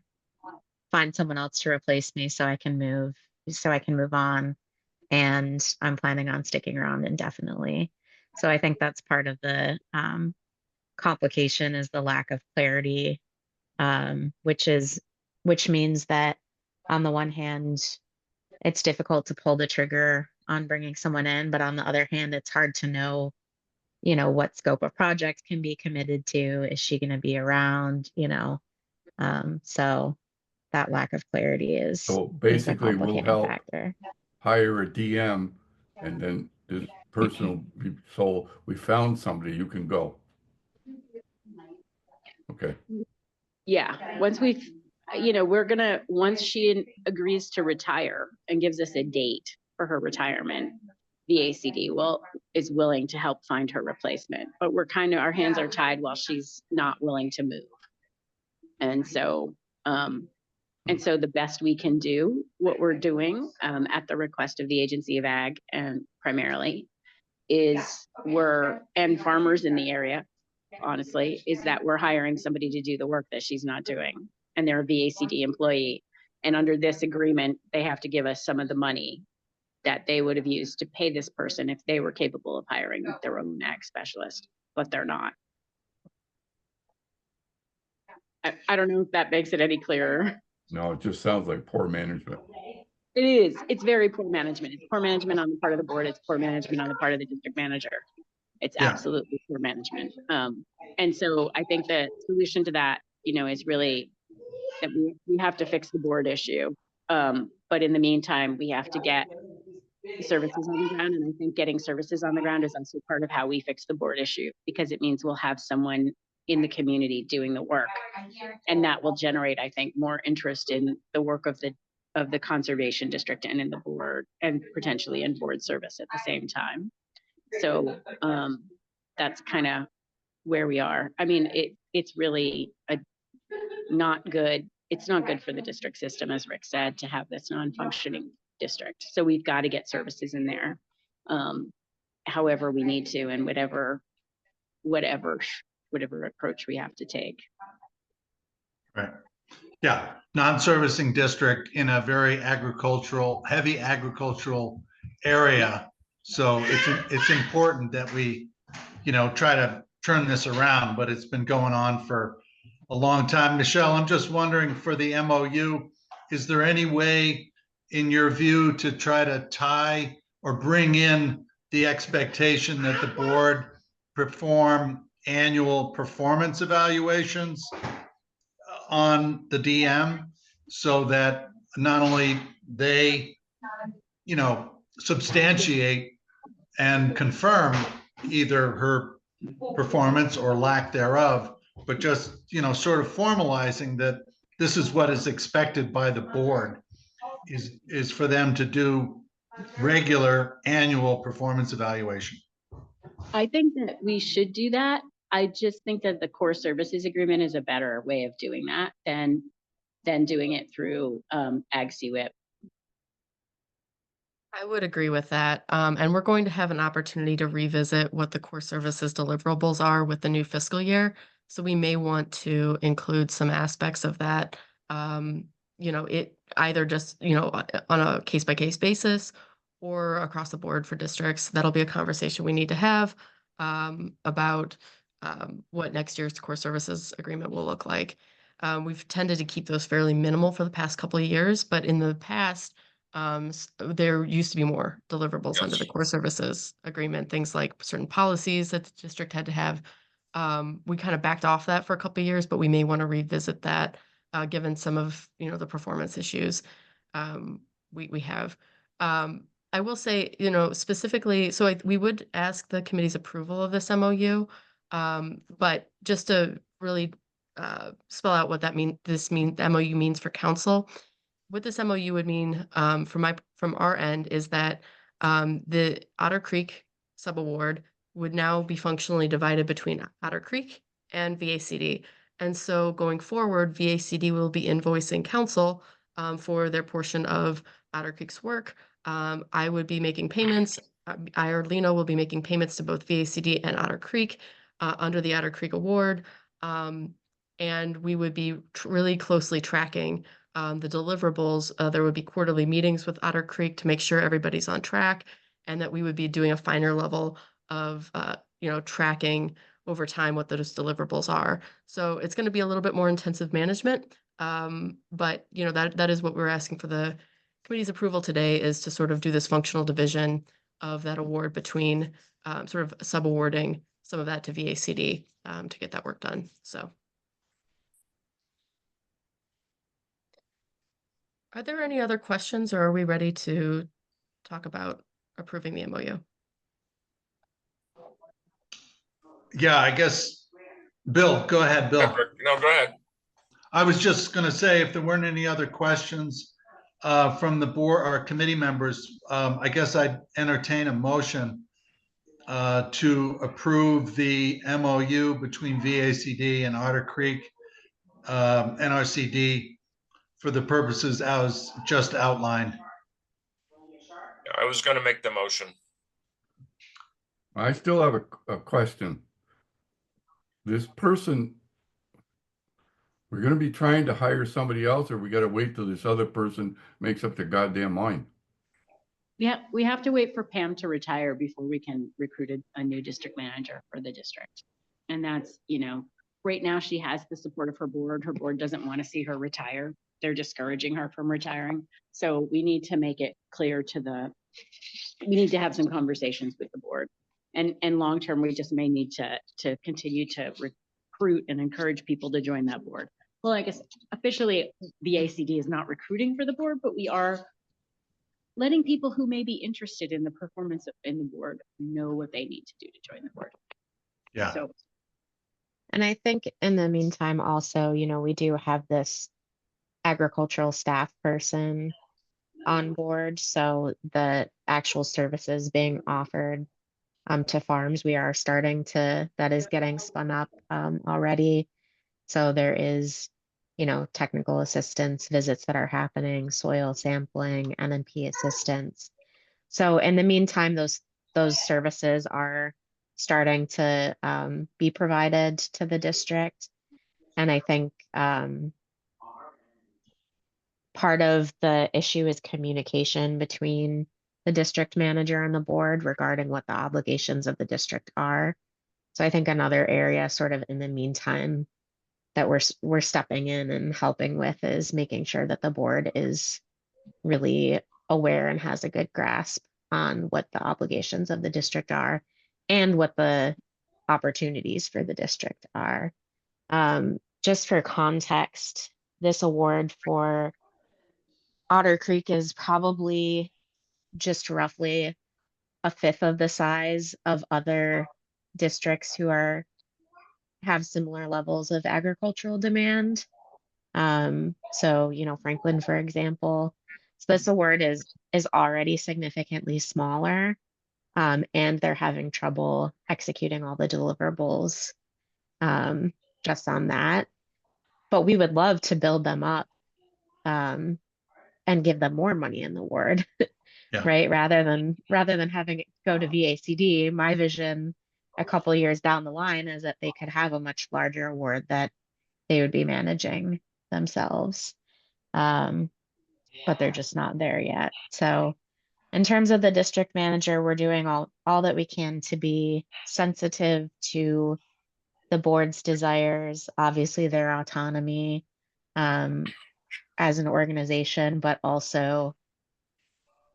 find someone else to replace me so I can move on. And I'm planning on sticking around indefinitely. So I think that's part of the complication is the lack of clarity, which means that on the one hand, it's difficult to pull the trigger on bringing someone in, but on the other hand, it's hard to know, what scope of projects can be committed to. Is she going to be around? So that lack of clarity is so a basically we'll complicating help factor. hire a DM and then this person will be, so we found somebody, you can go. Okay, yeah, once she agrees to retire and gives us a date for her retirement, VACD is willing to help find her replacement, but our hands are tied while she's not willing to move. And so the best we can do, what we're doing at the request of the Agency of Ag and primarily is and farmers in the area, honestly, is that we're hiring somebody to do the work that she's not doing. And they're a VACD employee. And under this agreement, they have to give us some of the money that they would have used to pay this person if they were capable of hiring their own ag specialist, but they're not. I don't know if that makes it any clearer. no, it just sounds like poor management. It is. It's very poor management. It's poor management on the part of the board. It's poor management on the part of the district manager. It's absolutely poor management. And so I think the solution to that, is really that we have to fix the board issue. But in the meantime, we have to get services on the ground. And I think getting services on the ground is also part of how we fix the board issue, because it means we'll have someone in the community doing the work. And that will generate, I think, more interest in the work of the conservation district and in the board and potentially in board service at the same time. So that's kind of where we are. I mean, it's really not good. It's not good for the district system, as Rick said, to have this non-functioning district. So we've got to get services in there, however we need to, and whatever approach we have to take. Right. Yeah, non-servicing district in a very heavy agricultural area. So it's important that we, try to turn this around, but it's been going on for a long time. Michelle, I'm just wondering, for the MOU, is there any way in your view to try to tie or bring in the expectation that the board perform annual performance evaluations on the DM, so that not only they, substantiate and confirm either her performance or lack thereof, but just, sort of formalizing that this is what is expected by the board is for them to do regular annual performance evaluation. I think that we should do that. I just think that the core services agreement is a better way of doing that than doing it through Ag CWIP. I would agree with that. And we're going to have an opportunity to revisit what the core services deliverables are with the new fiscal year. So we may want to include some aspects of that, it either just, on a case by case basis or across the board for districts. That'll be a conversation we need to have about what next year's core services agreement will look like. We've tended to keep those fairly minimal for the past couple of years, but in the past, there used to be more deliverables under the Yes. core services agreement, things like certain policies that the district had to have. We kind of backed off that for a couple of years, but we may want to revisit that, given some of, the performance issues we have. I will say, specifically, so we would ask the committee's approval of this MOU, but just to really spell out what the MOU means for council. What this MOU would mean from our end is that the Otter Creek subaward would now be functionally divided between Otter Creek and VACD. And so going forward, VACD will be invoicing council for their portion of Otter Creek's work. I would be making payments. I or Lena will be making payments to both VACD and Otter Creek under the Otter Creek Award. And we would be really closely tracking the deliverables. There would be quarterly meetings with Otter Creek to make sure everybody's on track, and that we would be doing a finer level of, tracking over time what those deliverables are. So it's going to be a little bit more intensive management, but that is what we're asking for the committee's approval today, is to sort of do this functional division of that award between sort of subawarding some of that to VACD to get that work done. So. Are there any other questions, or are we ready to talk about approving the MOU? Yeah, I guess, Bill, go ahead, Bill. No, go ahead. I was just going to say, if there weren't any other questions from the board or committee members, I guess I'd entertain a motion to approve the MOU between VACD and Otter Creek NRCD for the purposes as just outlined. I was going to make the motion. I still have a question. This person, we're going to be trying to hire somebody else, or we got to wait till this other person makes up their goddamn mind? Yeah, we have to wait for Pam to retire before we can recruit a new district manager for the district. And that's, right now she has the support of her board. Her board doesn't want to see her retire. They're discouraging her from retiring. So we need to make it clear we need to have some conversations with the board. And long-term, we just may need to continue to recruit and encourage people to join that board. Well, I guess officially the ACD is not recruiting for the board, but we are letting people who may be interested in the performance in the board know what they need to do to join the board. Yeah. So, And I think in the meantime, also, we do have this agricultural staff person on board. So the actual services being offered to farms, that is getting spun up already. So there is, technical assistance visits that are happening, soil sampling, NMP assistance. So in the meantime, those services are starting to be provided to the district. And I think part of the issue is communication between the district manager and the board regarding what the obligations of the district are. So I think another area sort of in the meantime that we're stepping in and helping with is making sure that the board is really aware and has a good grasp on what the obligations of the district are and what the opportunities for the district are. Just for context, this award for Otter Creek is probably just roughly a fifth of the size of other districts who have similar levels of agricultural demand. So, you know, Franklin, for example. So this award is already significantly smaller, and they're having trouble executing all the deliverables just on that. But we would love to build them up and give them more money in the award, Yeah. right? Rather than having it go to VACD, my vision a couple of years down the line is that they could have a much larger award that they would be managing themselves. But they're just not there yet. So in terms of the district manager, we're doing all that we can to be sensitive to the board's desires, obviously their autonomy as an organization, but also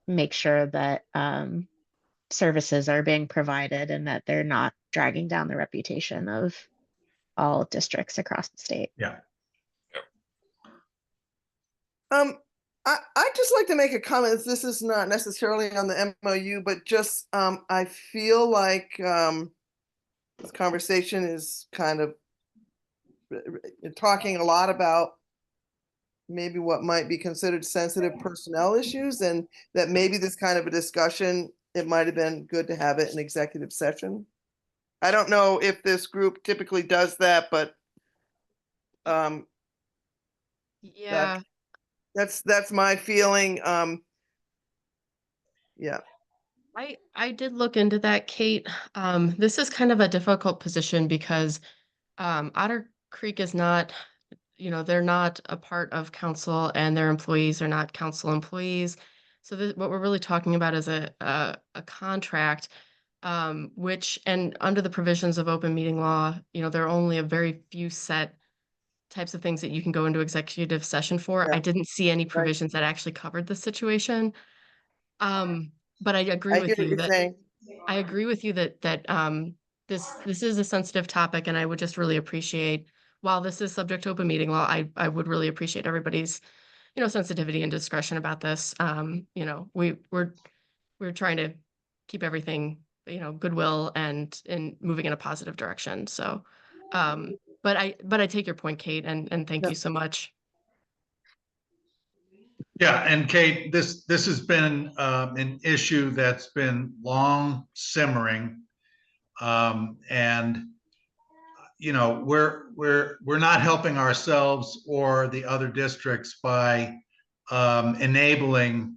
make sure that services are being provided and that they're not dragging down the reputation of all districts across the state. Yeah. I'd just like to make a comment. This is not necessarily on the MOU, but just I feel like this conversation is kind of talking a lot about maybe what might be considered sensitive personnel issues, and that maybe this kind of a discussion, it might have been good to have it in executive session. I don't know if this group typically does that, but Yeah, that's my feeling. Yeah. I did look into that, Kate. This is kind of a difficult position because Otter Creek is not, you know, they're not a part of council and their employees are not council employees. So what we're really talking about is a contract, which, and under the provisions of open meeting law, you know, there are only a very few set types of things that you can go into executive session for. Yeah. I didn't see any provisions that actually covered the situation. But I agree I hear with what you you're that saying. I agree with you that this is a sensitive topic, and I would just really appreciate, while this is subject to open meeting law, I would really appreciate everybody's, you know, sensitivity and discretion about this. You know, we're trying to keep everything, you know, goodwill and moving in a positive direction. So, but I take your point, Kate, and thank Yeah. you so much. Yeah, and Kate, this has been an issue that's been long simmering. And you know, we're not helping ourselves or the other districts by enabling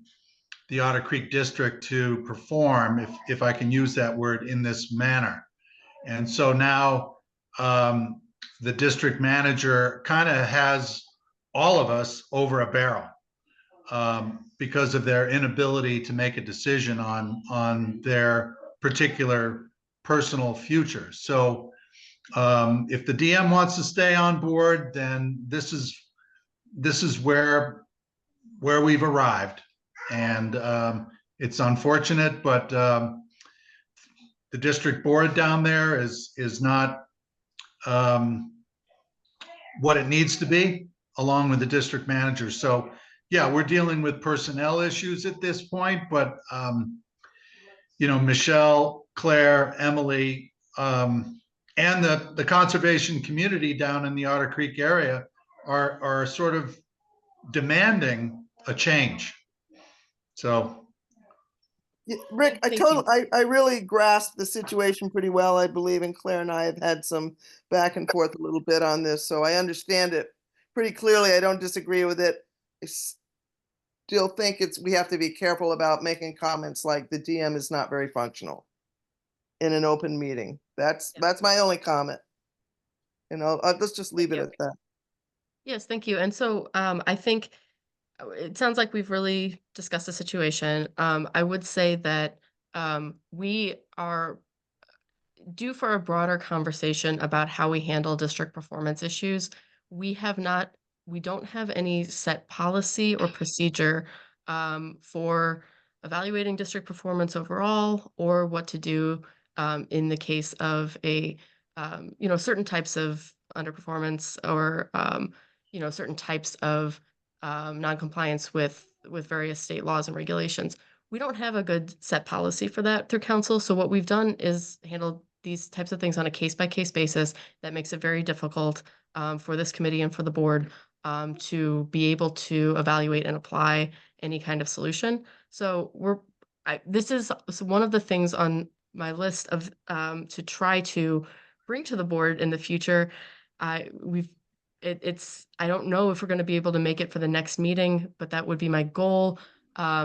the Otter Creek District to perform, if I can use that word, in this manner. And so now the district manager kind of has all of us over a barrel because of their inability to make a decision on their particular personal future. So if the DM wants to stay on board, then this is where we've arrived, and it's unfortunate, but the district board down there is not what it needs to be, along with the district manager. So yeah, we're dealing with personnel issues at this point, but you know, Michelle, Claire, Emily, and the conservation community down in the Otter Creek area are sort of demanding a change. So Yeah, Rick, Thank you. I really grasped the situation pretty well, I believe, and Claire and I have had some back and forth a little bit on this, so I understand it pretty clearly. I don't disagree with it. I still think we have to be careful about making comments like the DM is not very functional in an open meeting. That's my only comment. You know, let's just leave it you. at that. Yes, thank you. And so I think it sounds like we've really discussed the situation. I would say that we are due for a broader conversation about how we handle district performance issues. We don't have any set policy or procedure for evaluating district performance overall, or what to do in the case of you know, certain types of underperformance, or you know, certain types of noncompliance with various state laws and regulations. we don't have a good set policy for that through council. So what we've done is handled these types of things on a case-by-case basis. That makes it very difficult for this committee and for the board to be able to evaluate and apply any kind of solution. So this is one of the things on my list of to try to bring to the board in the future. It's I don't know if we're going to be able to make it for the next meeting, but that would be my goal.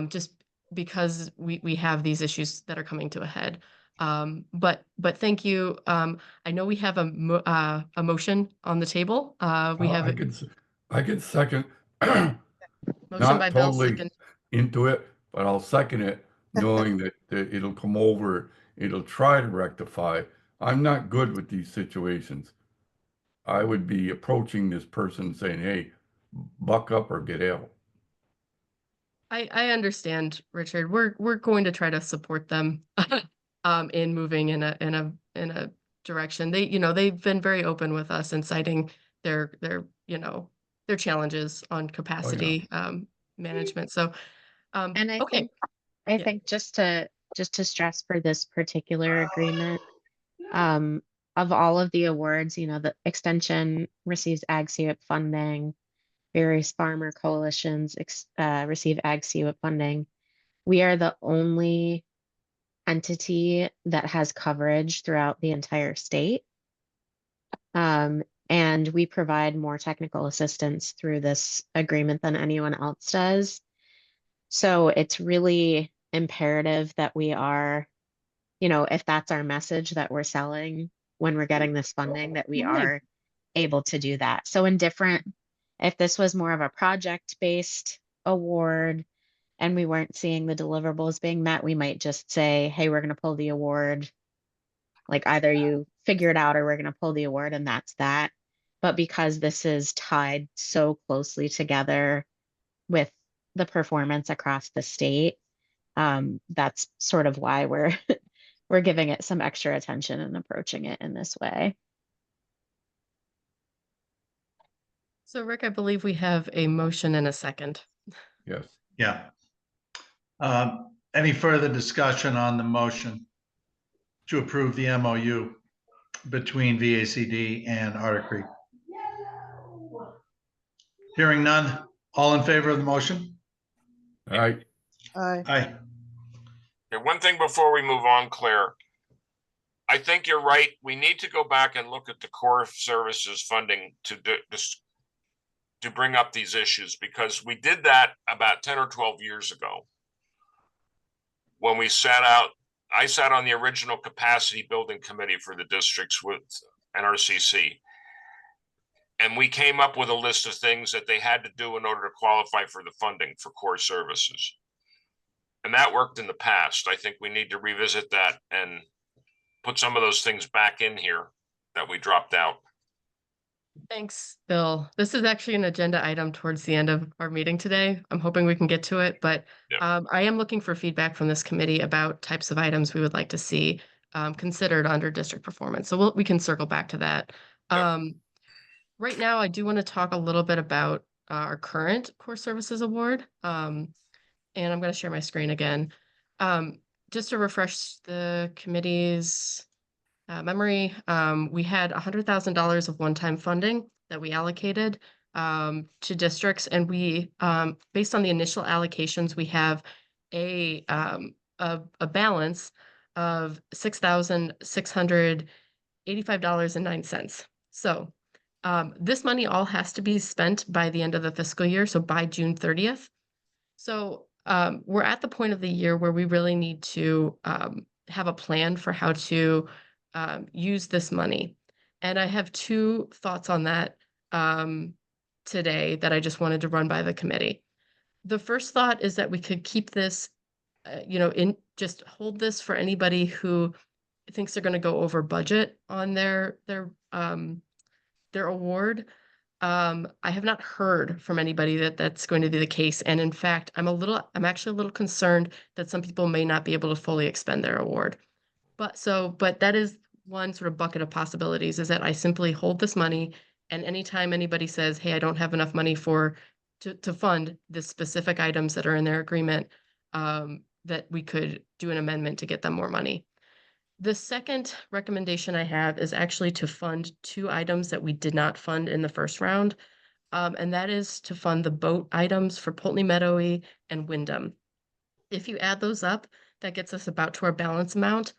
Just because we have these issues that are coming to a head. But thank you. I know we have a motion on the table. We have I could second, motion by not Bill, totally second. into it, but I'll second it, knowing that it'll come over, it'll try to rectify. I'm not good with these situations. I would be approaching this person saying, hey, buck up or get out. I understand, Richard. We're going to try to support them in moving in a direction. They've been very open with us and citing their challenges on capacity management. So And I okay. think just to stress for this particular agreement, of all of the awards, the extension receives Ag CWIP funding, various farmer coalitions receive Ag CWIP funding. We are the only entity that has coverage throughout the entire state. And we provide more technical assistance through this agreement than anyone else does. So it's really imperative that we are, if that's our message that we're selling when we're getting this funding, that we are able to do that. So if this was more of a project-based award and we weren't seeing the deliverables being met, we might just say, hey, we're going to pull the award. Like either you figure it out or we're going to pull the award and that's that. But because this is tied so closely together with the performance across the state, that's sort of why we're giving it some extra attention and approaching it in this way. So Rick, I believe we have a motion and a second. Yes. Yeah. Any further discussion on the motion to approve the MOU between VACD and Otter Creek? Hearing none, all in favor of the motion? All right. Aye. Aye. Okay, one thing before we move on, Claire. I think you're right. We need to go back and look at the core services funding to bring up these issues, because we did that about 10 or 12 years ago. When we I sat on the original capacity building committee for the districts with NRCC. And we came up with a list of things that they had to do in order to qualify for the funding for core services. And that worked in the past. I think we need to revisit that and put some of those things back in here that we dropped out. Thanks, Bill. This is actually an agenda item towards the end of our meeting today. I'm hoping we can get to it, but I am looking for feedback from this committee about types of items we would like to see considered under district performance. So we can circle back to that. Right now, I do want to talk a little bit about our current core services award. And I'm going to share my screen again. Just to refresh the committee's memory, we had $100,000 of one-time funding that we allocated to districts, and we, based on the initial allocations, we have a balance of $6,685.09. So this money all has to be spent by the end of the fiscal year, so by June 30th. So we're at the point of the year where we really need to have a plan for how to use this money. And I have two thoughts on that today that I just wanted to run by the committee. The first thought is that we could keep this, just hold this for anybody who thinks they're going to go over budget on their award. I have not heard from anybody that's going to be the case. And in fact, I'm actually a little concerned that some people may not be able to fully expend their award. But that is one sort of bucket of possibilities, is that I simply hold this money, and anytime anybody says, hey, I don't have enough money to fund the specific items that are in their agreement, that we could do an amendment to get them more money. The second recommendation I have is actually to fund two items that we did not fund in the first round. And that is to fund the boat items for Pulteney Meadowy and Wyndham. If you add those up, that gets us about to our balance amount.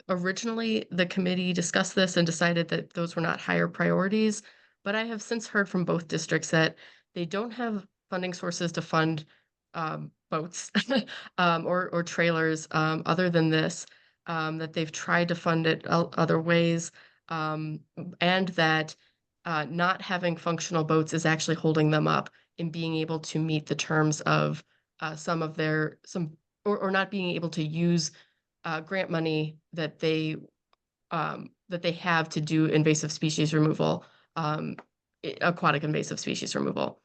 Originally, the committee discussed this and decided that those were not higher priorities, but I have since heard from both districts that they don't have funding sources to fund boats or trailers other than this, that they've tried to fund it other ways, and that not having functional boats is actually holding them up in being able to meet the terms of or not being able to use grant money that they have to do invasive species removal, aquatic invasive species removal.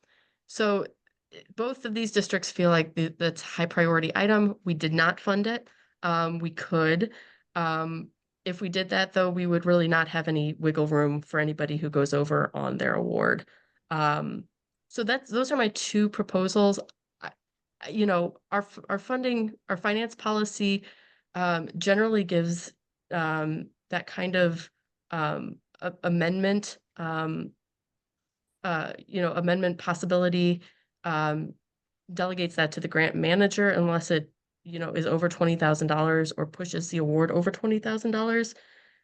So both of these districts feel like that's a high priority item. We did not fund it. We could. If we did that, though, we would really not have any wiggle room for anybody who goes over on their award. So those are my two proposals. You know, our funding, our finance policy generally gives that kind of amendment, amendment possibility, delegates that to the grant manager unless it, is over $20,000 or pushes the award over $20,000.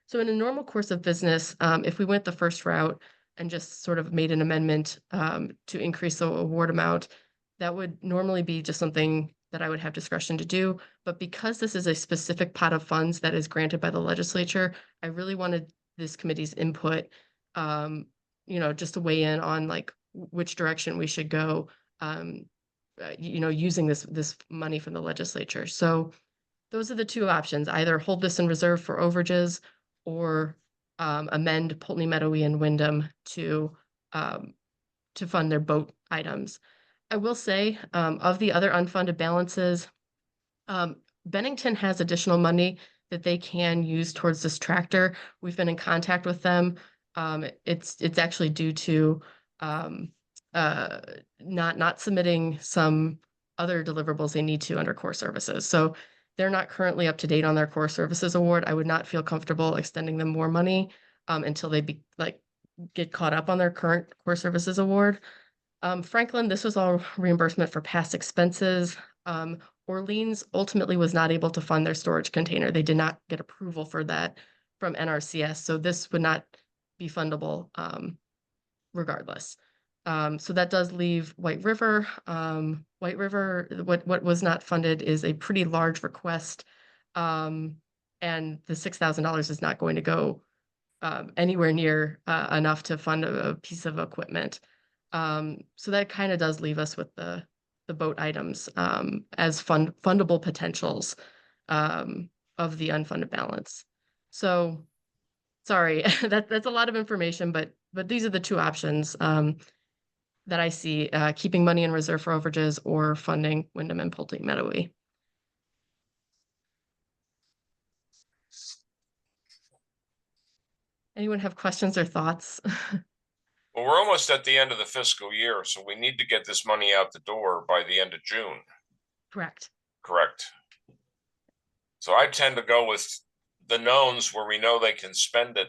So in a normal course of business, if we went the first route and just sort of made an amendment to increase the award amount, that would normally be just something that I would have discretion to do. But because this is a specific pot of funds that is granted by the legislature, I really wanted this committee's input, just to weigh in on like which direction we should go, using this money from the legislature. So those are the two options: either hold this in reserve for overages or amend Pulteney Meadowy and Wyndham to fund their boat items. I will say, of the other unfunded balances, Bennington has additional money that they can use towards this tractor. We've been in contact with them. It's actually due to not submitting some other deliverables they need to under core services. So they're not currently up to date on their core services award. I would not feel comfortable extending them more money until they get caught up on their current core services award. Franklin, this was all reimbursement for past expenses. Orleans ultimately was not able to fund their storage container. They did not get approval for that from NRCS, so this would not be fundable regardless. So that does leave White River. White River, what was not funded is a pretty large request, and the $6,000 is not going to go anywhere near enough to fund a piece of equipment. So that kind of does leave us with the boat items as fundable potentials of the unfunded balance. So sorry, that's a lot of information, but these are the two options that I see: keeping money in reserve for overages or funding Wyndham and Pulteney Meadowy. Anyone have questions or thoughts? Well, we're almost at the end of the fiscal year, so we need to get this money out the door by the end of June. Correct. Correct. So I tend to go with the knowns where we know they can spend it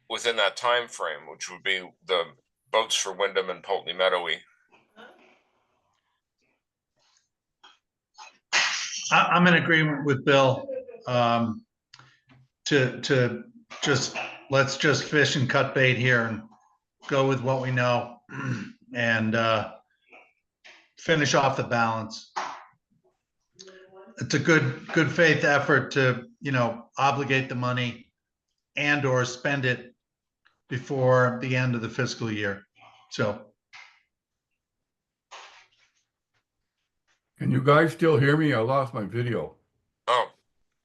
within that time frame, which would be the boats for Wyndham and Pulteney Meadowy. I'm in agreement with Bill. To just, let's just fish and cut bait here and go with what we know and finish off the balance. It's a good faith effort to, obligate the money and or spend it before the end of the fiscal year. So. Can you guys still hear me? I lost my video. Oh,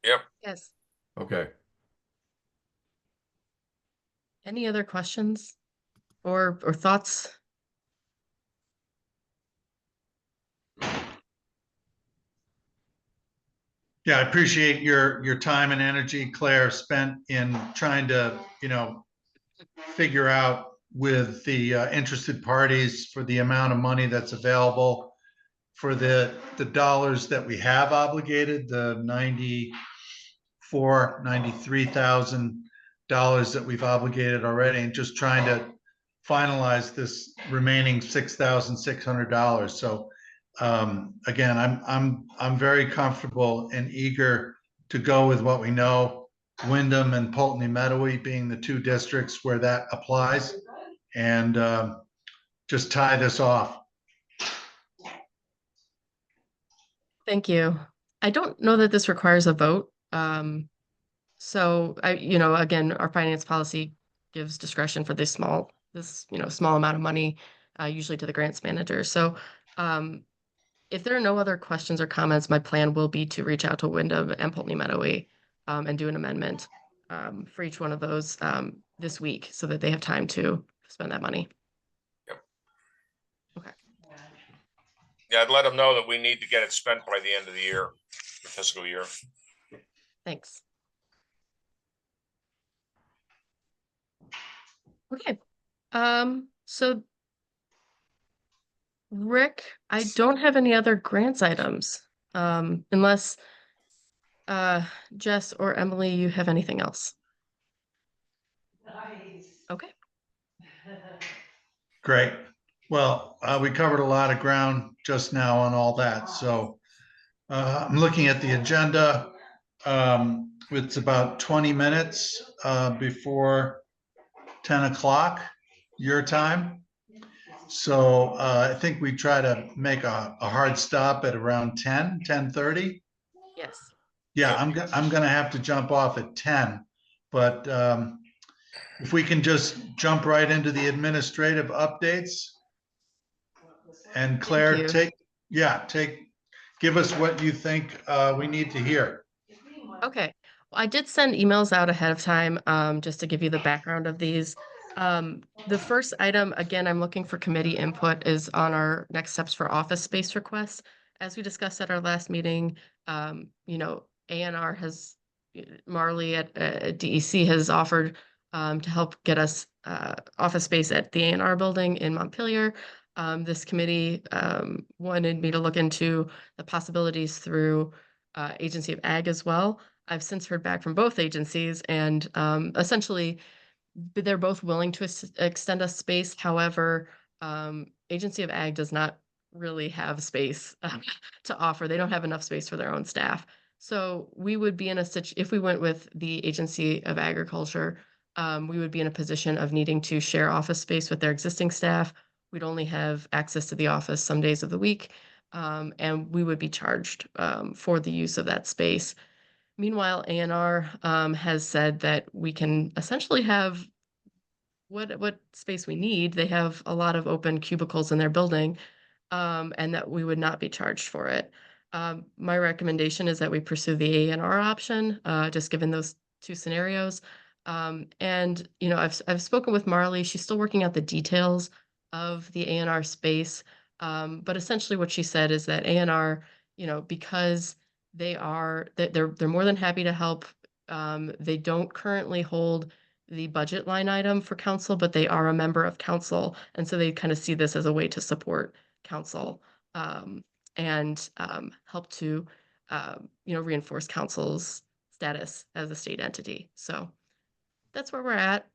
yep. Yes. Okay. Any other questions or thoughts? Yeah, I appreciate your time and energy, Claire, spent in trying to, figure out with the interested parties for the amount of money that's available. for the dollars that we have obligated, the $93,000 that we've obligated already, and just trying to finalize this remaining $6,600. So again, I'm very comfortable and eager to go with what we know, Wyndham and Pulteney Meadowy being the two districts where that applies, and just tie this off. Thank you. I don't know that this requires a vote. So again, our finance policy gives discretion for this small amount of money, usually to the grants manager. So, if there are no other questions or comments, my plan will be to reach out to Wyndham and Pulteney Meadowy, and do an amendment, for each one of those, this week so that they have time to spend that money. Yep. Okay. Yeah, I'd let them know that we need to get it spent by the end of the year, the fiscal year. Thanks. Okay. So Rick, I don't have any other grants items, unless Jess or Emily, you have anything else? Okay. Great. Well, we covered a lot of ground just now on all that. So I'm looking at the agenda. It's about 20 minutes before 10 o'clock your time. So I think we try to make a hard stop at around 10:30. Yes. Yeah, I'm gonna have to jump off at 10, but if we can just jump right into the administrative updates. And Claire, you. give us what you think we need to hear. Okay. Well, I did send emails out ahead of time, just to give you the background of these. The first item, again, I'm looking for committee input, is on our next steps for office space requests. As we discussed at our last meeting, ANR has, Marley at DEC has offered to help get us office space at the ANR building in Montpelier. This committee wanted me to look into the possibilities through Agency of Ag as well. I've since heard back from both agencies, and essentially they're both willing to extend us space. However, Agency of Ag does not really have space to offer. They don't have enough space for their own staff. So we would be in if we went with the Agency of Agriculture, we would be in a position of needing to share office space with their existing staff. We'd only have access to the office some days of the week, and we would be charged for the use of that space. Meanwhile, ANR has said that we can essentially have what space we need. They have a lot of open cubicles in their building, and that we would not be charged for it. My recommendation is that we pursue the ANR option, just given those two scenarios. And I've spoken with Marley. She's still working out the details of the ANR space. But essentially what she said is that ANR, because they're more than happy to help. They don't currently hold the budget line item for council, but they are a member of council. And so they kind of see this as a way to support council, and help to, reinforce council's status as a state entity. So that's where we're at.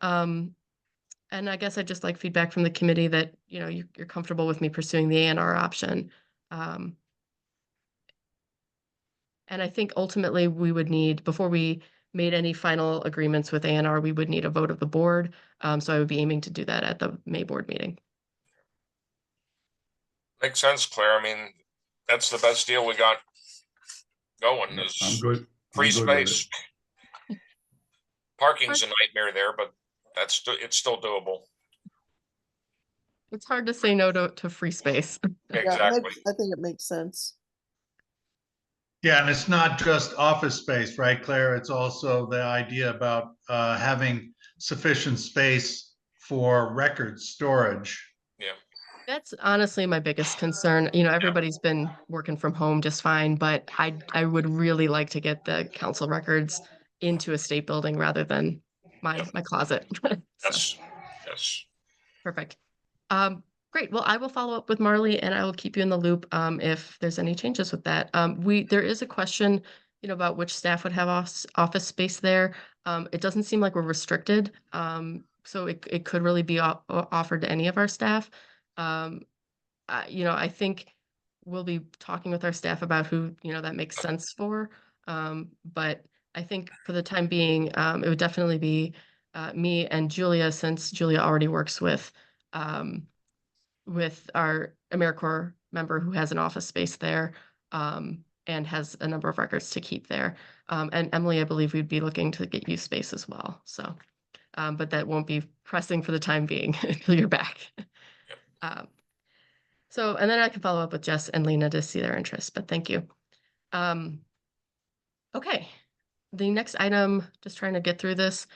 And I guess I'd just like feedback from the committee that, you're comfortable with me pursuing the ANR option. And I think ultimately we would need, before we made any final agreements with ANR, we would need a vote of the board. So I would be aiming to do that at the May board meeting. Makes sense, Claire. I mean, that's the best deal we got going I'm is good. free I'm good with space. Parking's a nightmare there, but it's still doable. It's hard to say no to free space. Exactly. I think it makes sense. Yeah, and it's not just office space, right, Claire? It's also the idea about having sufficient space for record storage. Yeah. That's honestly my biggest concern. Everybody's been working from home just fine, but I would really like to get the council records into a state building rather than my closet. So, Yes. Yes. perfect. Great. Well, I will follow up with Marley and I will keep you in the loop if there's any changes with that. There is a question, about which staff would have office space there. It doesn't seem like we're restricted. So it could really be offered to any of our staff. I think we'll be talking with our staff about who, that makes sense for. But I think for the time being, it would definitely be me and Julia, since Julia already works with our AmeriCorps member who has an office space there, and has a number of records to keep there. And Emily, I believe we'd be looking to get you space as well. So, but that won't be pressing for the time being until you're back. And then I can follow up with Jess and Lena to see their interest, but thank you. Okay, the next item, just trying to get through this.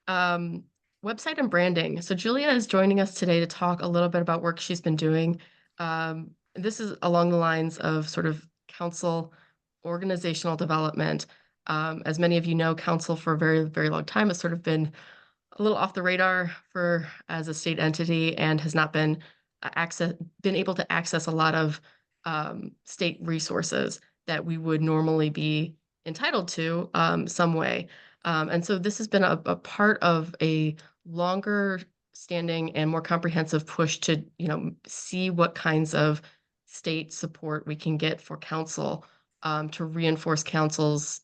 Website and branding. So Julia is joining us today to talk a little bit about work she's been doing. This is along the lines of sort of council organizational development. As many of you know, council for a very, very long time has sort of been a little off the radar as a state entity and has not been able to access a lot of state resources that we would normally be entitled to some way. And so this has been a part of a longer standing and more comprehensive push to, see what kinds of state support we can get for council to reinforce council's,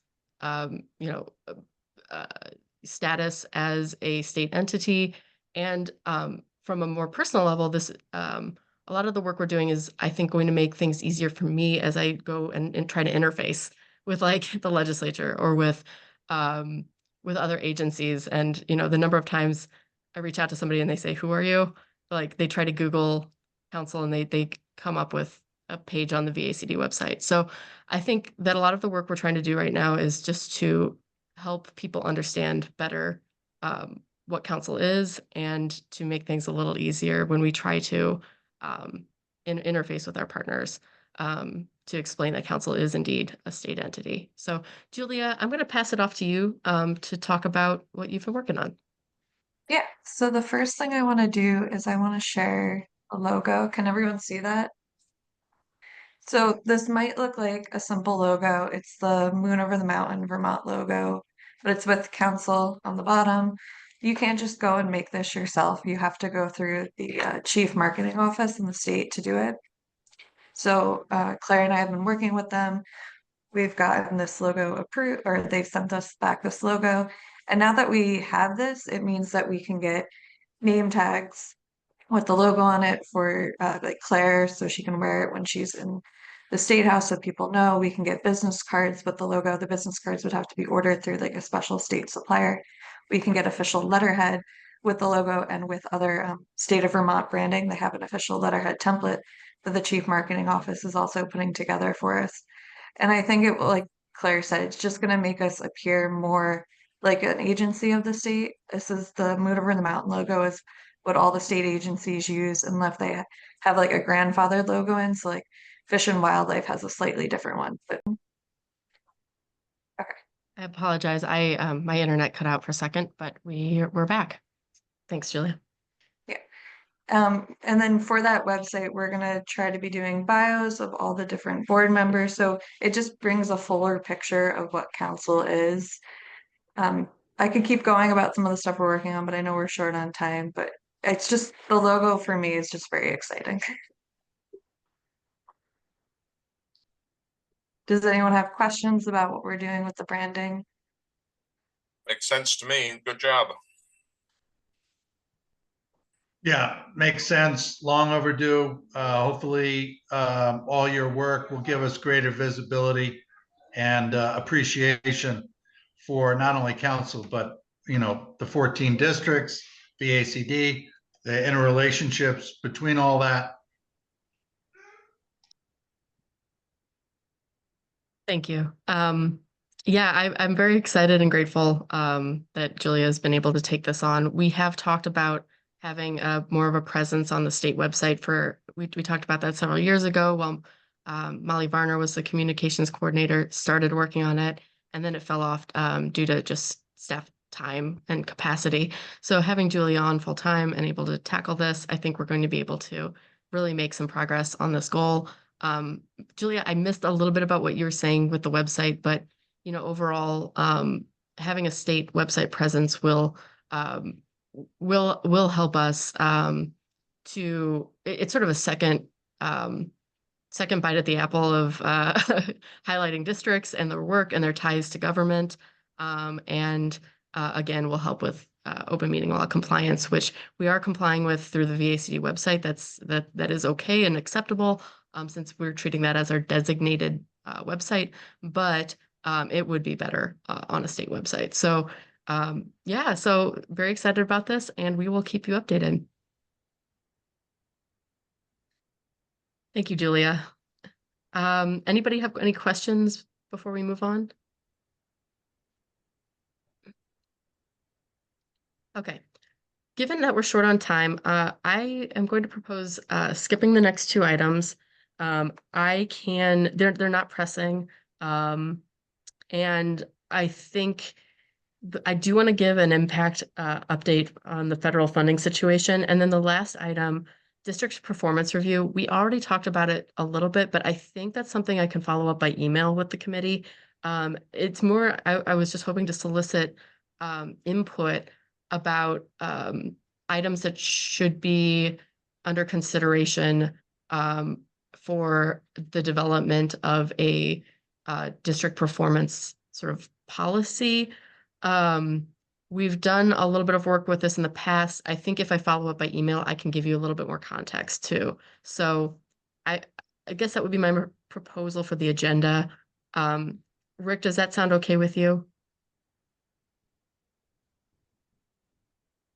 status as a state entity. And from a more personal level, a lot of the work we're doing is, I think, going to make things easier for me as I go and try to interface with like the legislature or with other agencies. And, the number of times I reach out to somebody and they say, "Who are you?" Like they try to Google council and they come up with a page on the VACD website. So I think that a lot of the work we're trying to do right now is just to help people understand better what council is and to make things a little easier when we try to interface with our partners to explain that council is indeed a state entity. So Julia, I'm going to pass it off to you to talk about what you've been working on. Yeah, so the first thing I want to do is I want to share a logo. Can everyone see that? So this might look like a simple logo. It's the Moon Over the Mountain Vermont logo, but it's with council on the bottom. You can't just go and make this yourself. You have to go through the chief marketing office in the state to do it. So Claire and I have been working with them. We've gotten this logo approved, or they've sent us back this logo. And now that we have this, it means that we can get name tags with the logo on it for like Claire, so she can wear it when she's in the state house, so people know. We can get business cards with the logo. The business cards would have to be ordered through like a special state supplier. We can get official letterhead with the logo, and with other state of Vermont branding, they have an official letterhead template that the chief marketing office is also putting together for us. And I think it will, like Claire said, it's just going to make us appear more like an agency of the state. This is the Moon Over the Mountain logo is what all the state agencies use, unless they have like a grandfathered logo in. So like Fish and Wildlife has a slightly different one. But I apologize. My internet cut out for a second, but we're back. Thanks, Julia. And then for that website, we're going to try to be doing bios of all the different board members. So it just brings a fuller picture of what council is. I could keep going about some of the stuff we're working on, but I know we're short on time. But it's just the logo for me is just very exciting. Does anyone have questions about what we're doing with the branding? Makes sense to me. Good job. Yeah, makes sense. Long overdue. Hopefully, all your work will give us greater visibility and appreciation for not only council, but the 14 districts, VACD, the interrelationships between all that. Thank you. Yeah, I'm very excited and grateful that Julia has been able to take this on. We have talked about having more of a presence on the state website we talked about that several years ago. Well, Molly Varner was the communications coordinator, started working on it, and then it fell off due to just staff time and capacity. So having Julia on full time and able to tackle this, I think we're going to be able to really make some progress on this goal. Julia, I missed a little bit about what you were saying with the website, but overall, having a state website presence will help us it's sort of a second bite at the apple of highlighting districts and their work and their ties to government, and again will help with open meeting law compliance, which we are complying with through the VACD website. That is okay and acceptable, since we're treating that as our designated website, but it would be better on a state website. So yeah, so very excited about this, and we will keep you updated. Thank you, Julia. Anybody have any questions before we move on? Okay. Given that we're short on time, I am going to propose skipping the next two items. They're not pressing. And I think I do want to give an impact update on the federal funding situation. And then the last item, district performance review. We already talked about it a little bit, but I think that's something I can follow up by email with the committee. It's more, I was just hoping to solicit input about items that should be under consideration for the development of a district performance sort of policy. We've done a little bit of work with this in the past. I think if I follow up by email, I can give you a little bit more context too. So I guess that would be my proposal for the agenda. Rick, does that sound okay with you?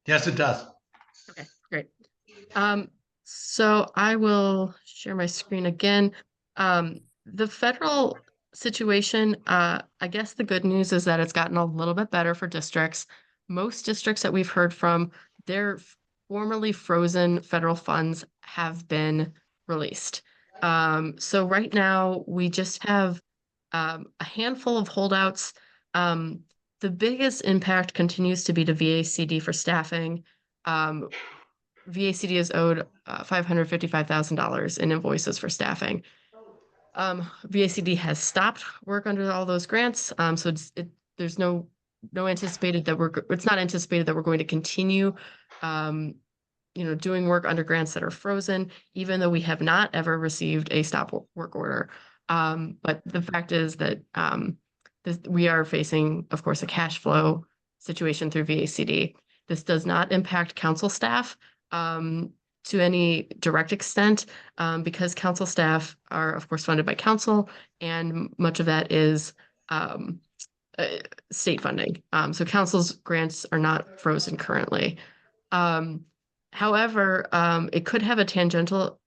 Yes, it does. Okay, great. So I will share my screen again. The federal situation, I guess the good news is that it's gotten a little bit better for districts. Most districts that we've heard from, their formerly frozen federal funds have been released. So right now we just have a handful of holdouts. The biggest impact continues to be to VACD for staffing. VACD is owed $555,000 in invoices for staffing. VACD has stopped work under all those grants, so there's no anticipated that it's not anticipated that we're going to continue, doing work under grants that are frozen, even though we have not ever received a stop work order. But the fact is that we are facing, of course, a cash flow situation through VACD. This does not impact council staff to any direct extent, because council staff are, of course, funded by council, and much of that is state funding. So council's grants are not frozen currently. However, it could have a tangential,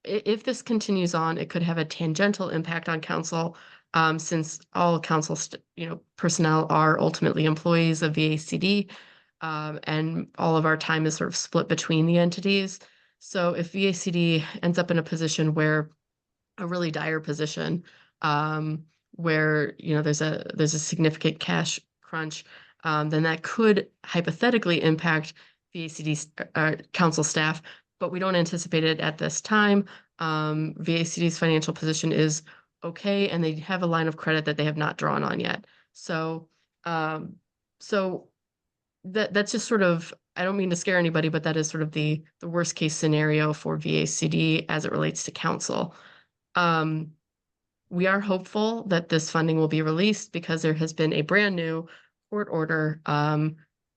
if this continues on, it could have a tangential impact on council, since all council personnel are ultimately employees of VACD, and all of our time is sort of split between the entities. So if VACD ends up in a position where a really dire position, where there's a significant cash crunch, then that could hypothetically impact VACD's council staff, but we don't anticipate it at this time. VACD's financial position is okay, and they have a line of credit that they have not drawn on yet. So, that's just sort of, I don't mean to scare anybody, but that is sort of the worst case scenario for VACD as it relates to council. We are hopeful that this funding will be released because there has been a brand new court order,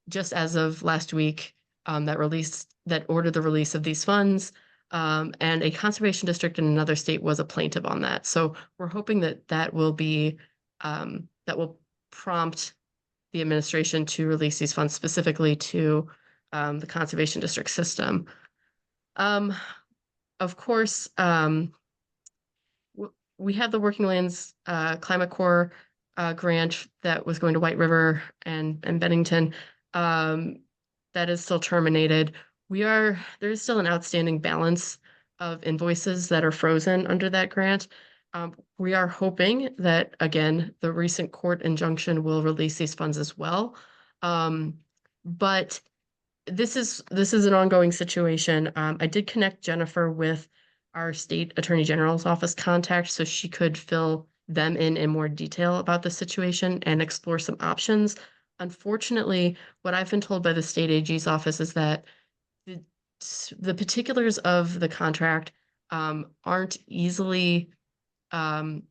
just as of last week, that ordered the release of these funds. And a conservation district in another state was a plaintiff on that. So we're hoping that will be, that will prompt the administration to release these funds specifically to the conservation district system. Of course, we have the Working Lands Climate Corps grant that was going to White River and Bennington. That is still terminated. There is still an outstanding balance of invoices that are frozen under that grant. We are hoping that, again, the recent court injunction will release these funds as well. But this is an ongoing situation. I did connect Jennifer with our state attorney general's office contact, so she could fill them in more detail about the situation and explore some options. Unfortunately, what I've been told by the state AG's office is that the particulars of the contract aren't easily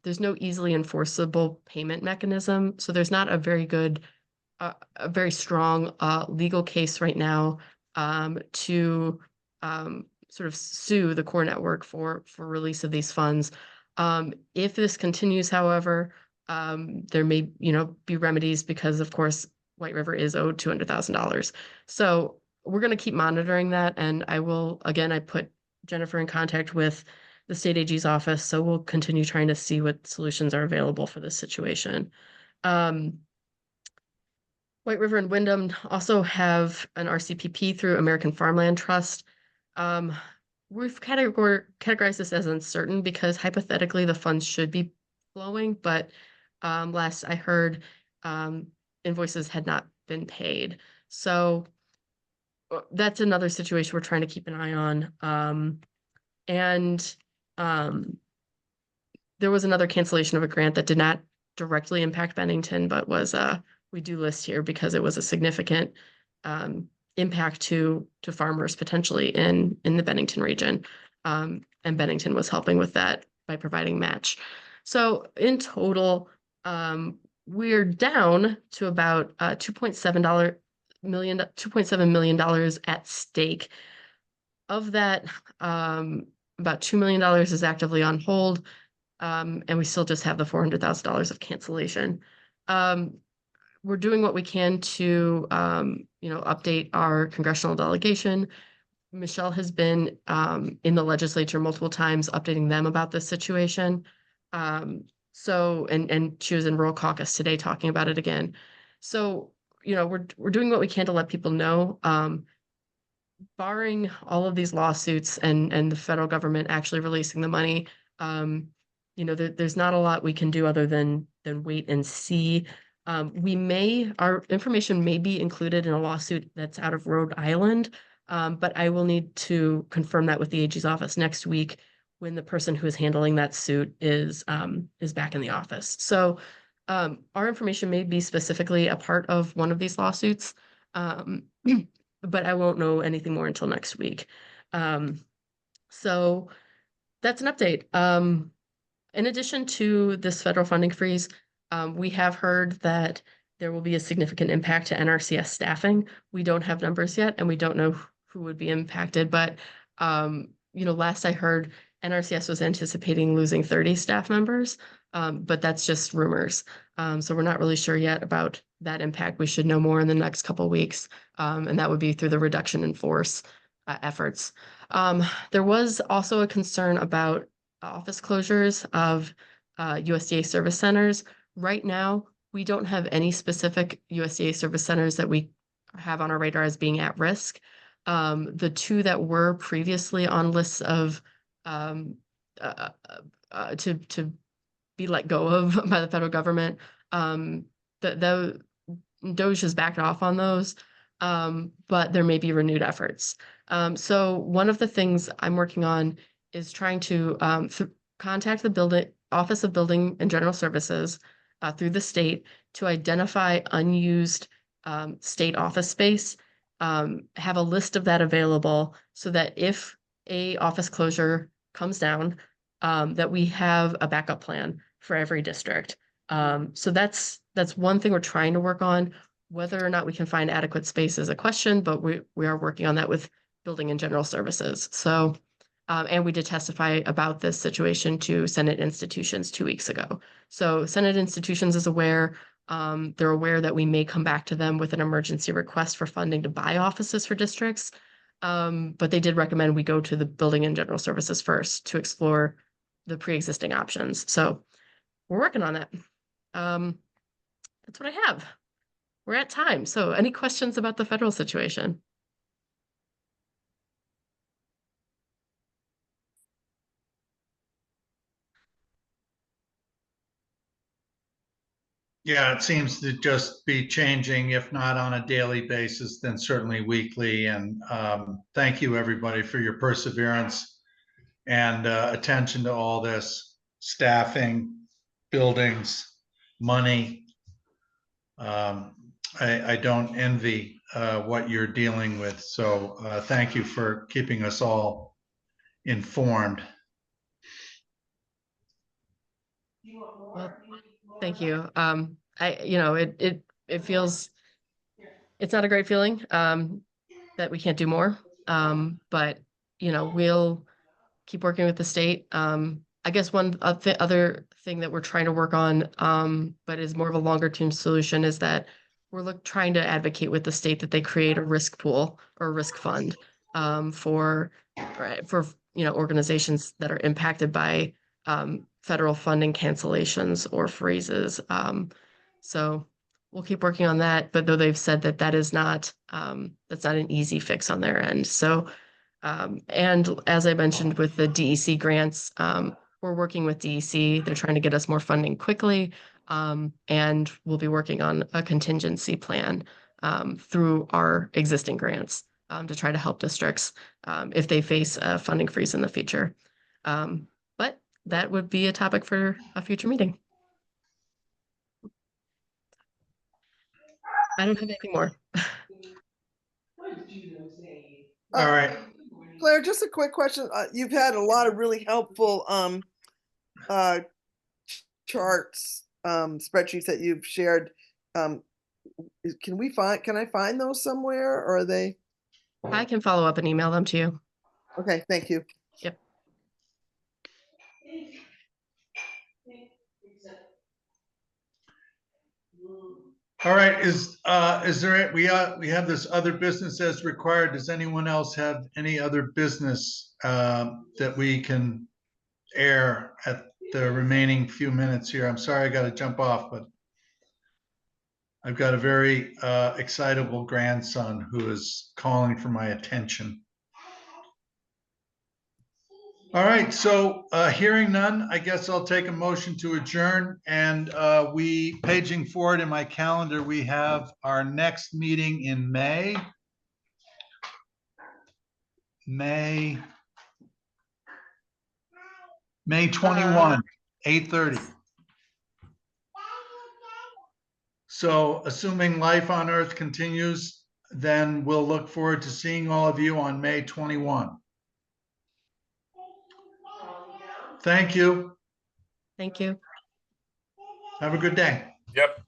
there's no easily enforceable payment mechanism. So there's not a very good, a very strong legal case right now to sort of sue the core network for release of these funds. If this continues, however, there may, be remedies because, of course, White River is owed $200,000. So we're going to keep monitoring that, and I put Jennifer in contact with the state AG's office, so we'll continue trying to see what solutions are available for this situation. White River and Wyndham also have an RCPP through American Farmland Trust. We've categorized this as uncertain because hypothetically the funds should be flowing, but last I heard, invoices had not been paid. So that's another situation we're trying to keep an eye on. There was another cancellation of a grant that did not directly impact Bennington, but was we do list here because it was a significant impact to farmers potentially in the Bennington region. And Bennington was helping with that by providing match. So in total, we're down to about $2.7 million at stake. Of that, about $2 million is actively on hold, and we still just have the $400,000 of cancellation. We're doing what we can to, update our congressional delegation. Michelle has been in the legislature multiple times, updating them about this situation. So she was in rural caucus today talking about it again. So, we're doing what we can to let people know. Barring all of these lawsuits and the federal government actually releasing the money, there's not a lot we can do other than wait and see. Our information may be included in a lawsuit that's out of Rhode Island, but I will need to confirm that with the AG's office next week when the person who is handling that suit is back in the office. So our information may be specifically a part of one of these lawsuits, but I won't know anything more until next week. So that's an update. In addition to this federal funding freeze, we have heard that there will be a significant impact to NRCS staffing. We don't have numbers yet, and we don't know who would be impacted, but last I heard, NRCS was anticipating losing 30 staff members, but that's just rumors. So we're not really sure yet about that impact. We should know more in the next couple of weeks, and that would be through the reduction in force efforts. There was also a concern about office closures of USDA service centers. Right now, we don't have any specific USDA service centers that we have on our radar as being at risk. The two that were previously on lists of to be let go of by the federal government, the DOJ has backed off on those, but there may be renewed efforts. So one of the things I'm working on is trying to contact the Office of Building and General Services through the state to identify unused state office space, have a list of that available so that if a office closure comes down, that we have a backup plan for every district. So that's one thing we're trying to work on. Whether or not we can find adequate space is a question, but we are working on that with Building and General Services. So, and we did testify about this situation to Senate institutions 2 weeks ago. So Senate institutions is aware. They're aware that we may come back to them with an emergency request for funding to buy offices for districts. But they did recommend we go to the Building and General Services first to explore the pre-existing options. So we're working on that. That's what I have. We're at time. So any questions about the federal situation? Yeah, it seems to just be changing, if not on a daily basis, then certainly weekly. And thank you, everybody, for your perseverance and attention to all this, staffing, buildings, money. I don't envy what you're dealing with. So thank you for keeping us all informed. Well, thank you. It feels, it's not a great feeling, that we can't do more. But, we'll keep working with the state. I guess one other thing that we're trying to work on, but is more of a longer term solution, is that we're trying to advocate with the state that they create a risk pool or a risk fund, for organizations that are impacted by federal funding cancellations or freezes. So we'll keep working on that, but though they've said that that's not an easy fix on their end. So, and as I mentioned with the DEC grants, we're working with DEC. They're trying to get us more funding quickly. And we'll be working on a contingency plan through our existing grants to try to help districts if they face a funding freeze in the future. But that would be a topic for a future meeting. I don't have anything more. All right. Claire, just a quick question. You've had a lot of really helpful charts, spreadsheets that you've shared. Can I find those somewhere, or are they? I can follow up and email them to you. Okay, thank you. Yep. All right, is there, we have this other business as required. Does anyone else have any other business that we can air at the remaining few minutes here? I'm sorry, I got to jump off, but I've got a very excitable grandson who is calling for my attention. All right, so hearing none, I guess I'll take a motion to adjourn, and paging forward in my calendar, we have our next meeting in May 21, 8:30. So assuming life on Earth continues, then we'll look forward to seeing all of you on May 21. Thank you. Thank you. Have a good day. Yep.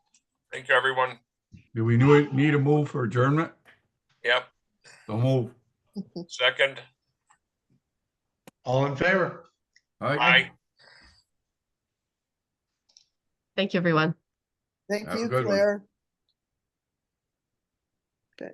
Thank you, everyone. Do we need a move for adjournment? Yep. So move. Second. All in favor? Aye. Aye. Thank you, everyone. Thank Have a you, good one. Claire. Okay.